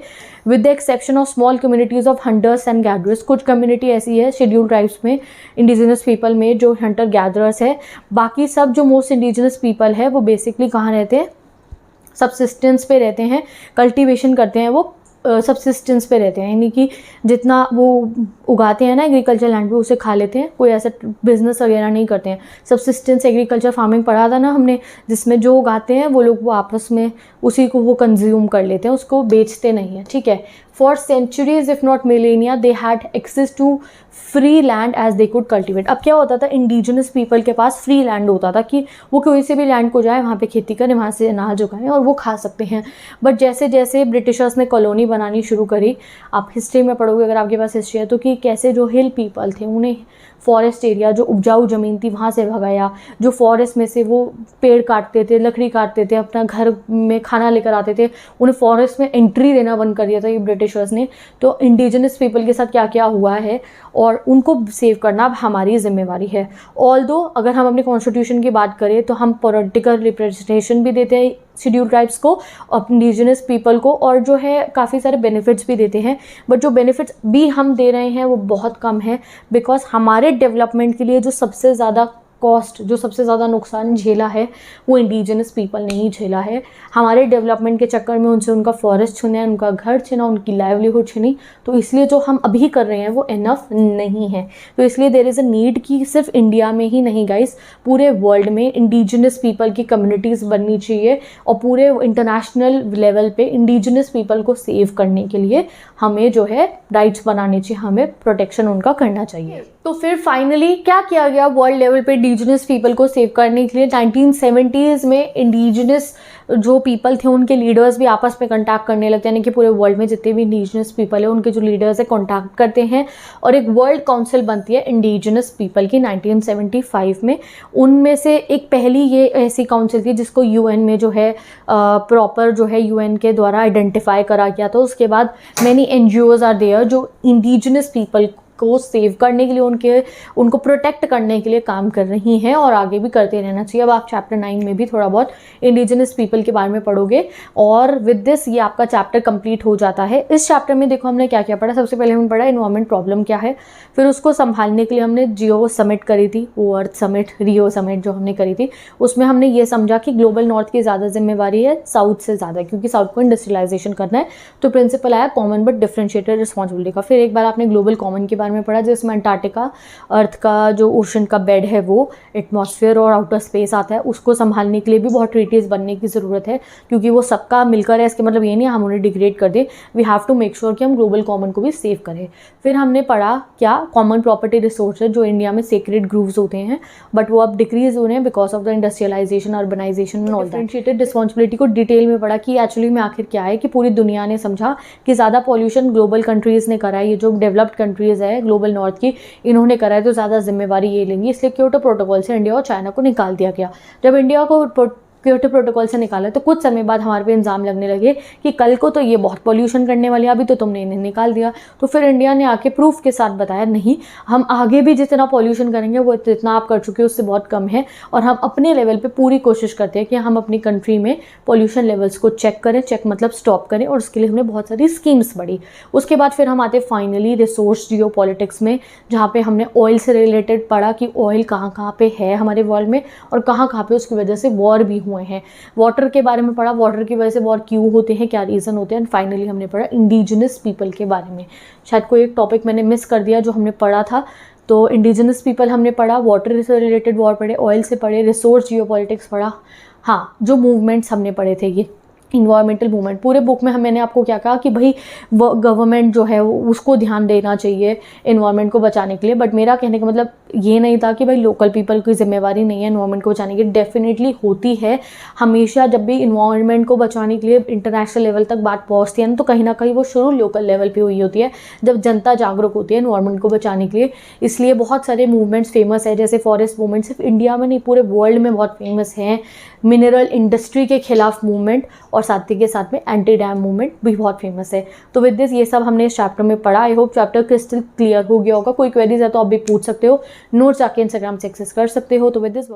with the exception of small communities of hunters and gatherers. कुछ कम्युनिटी ऐसी है शेड्यूल ट्राइब्स में, इंडिजिनस पीपल में, जो हंटर गैदरर्स है। बाकी सब जो मोस्ट इंडिजिनस पीपल है वो बेसिकली कहाँ रहते हैं, सबसिस्टेंस पे रहते हैं, कल्टीवेशन करते हैं, वो सबसिस्टेंस पे रहते हैं, यानी कि जितना वो उगाते हैं ना एग्रीकल्चर लैंड पे उसे खा लेते हैं, कोई ऐसा बिजनेस वगैरह नहीं करते हैं। सबसिस्टेंस एग्रीकल्चर फार्मिंग पढ़ा था ना हमने, जिसमें जो उगाते हैं वो लोग वो आपस में उसी को वो कंज्यूम कर लेते हैं, उसको बेचते नहीं हैं। ठीक है, for centuries if not millennia they had access to free land as they could cultivate. अब क्या होता था, इंडिजिनस पीपल के पास फ्री लैंड होता था कि वो कोई से भी लैंड को जाए, वहाँ पे खेती करें, वहाँ से अनाज उगाएं और वो खा सकते हैं। बट जैसे जैसे ब्रिटिशर्स ने कॉलोनी बनानी शुरू करी, आप हिस्ट्री में पढ़ोगे अगर आपके पास हिस्ट्री है तो, कि कैसे जो हिल पीपल थे उन्हें फॉरेस्ट एरिया, जो उपजाऊ ज़मीन थी वहाँ से भगाया, जो फॉरेस्ट में से वो पेड़ काटते थे, लकड़ी काटते थे, अपना घर में खाना लेकर आते थे, उन्हें फॉरेस्ट में एंट्री देना बंद कर दिया था ये ब्रिटिशर्स ने। तो इंडिजिनस पीपल के साथ क्या क्या हुआ है और उनको सेव करना अब हमारी जिम्मेवारी है। ऑल्दो अगर हम अपने कॉन्स्टिट्यूशन की बात करें तो हम पॉलिटिकल रिप्रेजेंटेशन भी देते हैं शेड्यूल ट्राइब्स को, इंडिजिनस पीपल को, और जो है काफ़ी सारे बेनिफिट्स भी देते हैं। बट जो बेनिफिट्स भी हम दे रहे हैं वो बहुत कम है, बिकॉज हमारे डेवलपमेंट के लिए जो सबसे ज़्यादा कॉस्ट, जो सबसे ज़्यादा नुकसान झेला है वो इंडिजिनस पीपल ने ही झेला है। हमारे डेवलपमेंट के चक्कर में उनसे उनका फॉरेस्ट छीना, उनका घर छीना, उनकी लाइवलीहुड छीनी। तो इसलिए जो हम अभी कर रहे हैं वो इनफ नहीं है। तो इसलिए देयर इज़ अ नीड कि सिर्फ इंडिया में ही नहीं गाइस, पूरे वर्ल्ड में इंडिजिनस पीपल की कम्युनिटीज़ बननी चाहिए और पूरे इंटरनेशनल लेवल पे इंडिजिनस पीपल को सेव करने के लिए हमें जो है राइट्स बनाने चाहिए, हमें प्रोटेक्शन उनका करना चाहिए। तो फिर फाइनली क्या किया गया वर्ल्ड लेवल पे इंडिजिनस पीपल को सेव करने के लिए 1970s में इंडिजिनस जो पीपल थे उनके लीडर्स भी आपस में कॉन्टैक्ट करने लगते हैं, यानी कि पूरे वर्ल्ड में जितने भी इंडिजिनस पीपल है उनके जो लीडर्स है कॉन्टैक्ट करते हैं और एक वर्ल्ड काउंसिल बनती है इंडिजिनस पीपल की 1975 में। उनमें से एक पहली ये ऐसी काउंसिल थी जिसको यूएन में जो है प्रॉपर जो है यूएन के द्वारा आइडेंटिफाई करा गया था। उसके बाद मैनी एनजीओज आर देयर जो इंडिजिनस पीपल को सेव करने के लिए उनको प्रोटेक्ट करने के लिए काम कर रही हैं और आगे भी करते रहना चाहिए। अब आप चैप्टर 9 में भी थोड़ा बहुत इंडिजिनस पीपल के बारे में पढ़ोगे और विद दिस ये आपका चैप्टर कंप्लीट हो जाता है। इस चैप्टर में देखो हमने क्या क्या पढ़ा। सबसे पहले हमने पढ़ा इन्वायरमेंट प्रॉब्लम क्या है, फिर उसको संभालने के लिए हमने जियो समिट करी थी, वो अर्थ समिट, रियो समिट जो हमने करी थी, उसमें हमने ये समझा कि ग्लोबल नॉर्थ की ज़्यादा जिम्मेवारी है साउथ से ज़्यादा, क्योंकि साउथ को इंडस्ट्रियलाइजेशन करना है। तो प्रिंसिपल आया कॉमन बट डिफरेंशिएटेड रिस्पॉन्सिबिलिटी का। फिर एक बार आपने ग्लोबल कॉमन के बारे में पढ़ा जिसमें अंटार्कटिका, अर्थ का जो ओशन का बेड है वो, एटमॉस्फेयर और आउटर स्पेस आता है, उसको संभालने के लिए भी बहुत ट्रीटीज बनने की ज़रूरत है, क्योंकि वो सबका मिलकर है। इसके मतलब ये नहीं हम उन्हें डिग्रेड कर दें, we have to make sure कि हम ग्लोबल कॉमन को भी सेव करें। फिर हमने पढ़ा क्या कॉमन प्रॉपर्टी रिसोर्स है जो इंडिया में सेक्रेड ग्रूव्स होते हैं बट वो अब डिक्रीज हो रहे हैं because of the industrialization, urbanization and all that. Differentiated responsibility को डिटेल में पढ़ा कि एक्चुअली में आखिर क्या है, कि पूरी दुनिया ने समझा कि ज़्यादा पॉल्यूशन ग्लोबल कंट्रीज़ ने करा है, ये जो डेवलप्ड कंट्रीज़ है ग्लोबल नॉर्थ की इन्होंने करा है, तो ज़्यादा जिम्मेवारी ये लेंगी। इसलिए क्योटो प्रोटोकॉल से इंडिया और चाइना को निकाल दिया गया। जब इंडिया को क्योटो प्रोटोकॉल से निकाला तो कुछ समय बाद हमारे पे इल्ज़ाम लगने लगे कि कल को तो ये बहुत पॉल्यूशन करने वाले, अभी तो तुमने इन्हें निकाल दिया। तो फिर इंडिया ने आके प्रूफ के साथ बताया नहीं, हम आगे भी जितना पॉल्यूशन करेंगे वो जितना आप कर चुके हो उससे बहुत कम है, और हम अपने लेवल पे पूरी कोशिश करते हैं कि हम अपनी कंट्री में पॉल्यूशन लेवल्स को चेक करें, चेक मतलब स्टॉप करें, और उसके लिए हमने बहुत सारी स्कीम्स बढ़ी। उसके बाद फिर हम आते फाइनली रिसोर्स जियोपॉलिटिक्स में, जहाँ पे हमने ऑयल से रिलेटेड पढ़ा कि ऑयल कहाँ कहाँ पे है हमारे वर्ल्ड में और कहाँ कहाँ पे उसकी वजह से वॉर भी हुए हैं। वाटर के बारे में पढ़ा, वाटर की वजह से वॉर क्यों होते हैं, क्या रीज़न होते हैं, एंड फाइनली हमने पढ़ा इंडिजिनस पीपल के बारे में। शायद कोई एक टॉपिक मैंने मिस कर दिया जो हमने पढ़ा था, तो इंडिजिनस पीपल हमने पढ़ा, वाटर से रिलेटेड वॉर पढ़े, ऑयल से पढ़े, रिसोर्स जियोपॉलिटिक्स पढ़ा। हाँ, जो मूवमेंट्स हमने पढ़े थे ये इन्वायरमेंटल मूवमेंट, पूरे बुक में मैंने आपको क्या कहा कि भाई वो गवर्नमेंट जो है उसको ध्यान देना चाहिए इन्वायरमेंट को बचाने के लिए, बट मेरा कहने का मतलब ये नहीं था कि भाई लोकल पीपल की जिम्मेवारी नहीं है इन्वायरमेंट को बचाने की। डेफिनेटली होती है। हमेशा जब भी इन्वायरमेंट को बचाने के लिए इंटरनेशनल लेवल तक बात पहुँचती है ना, तो कहीं ना कहीं वो शुरू लोकल लेवल पर हुई होती है, जब जनता जागरूक होती है इन्वायरमेंट को बचाने के लिए। इसलिए बहुत सारे मूवमेंट्स फेमस है, जैसे फॉरेस्ट मूवमेंट सिर्फ इंडिया में नहीं पूरे वर्ल्ड में बहुत फेमस है। मिनरल इंडस्ट्री के खिलाफ मूवमेंट और साथ ही के साथ में एंटी डैम मूवमेंट भी बहुत फेमस है। तो विद दिस ये सब हमने इस चैप्टर में पढ़ा। I hope chapter crystal clear हो गया होगा। कोई क्वेरीज है तो आप भी पूछ सकते हो, नोट्स आके इंस्टाग्राम से एक्सेस कर सकते हो। तो विद दिस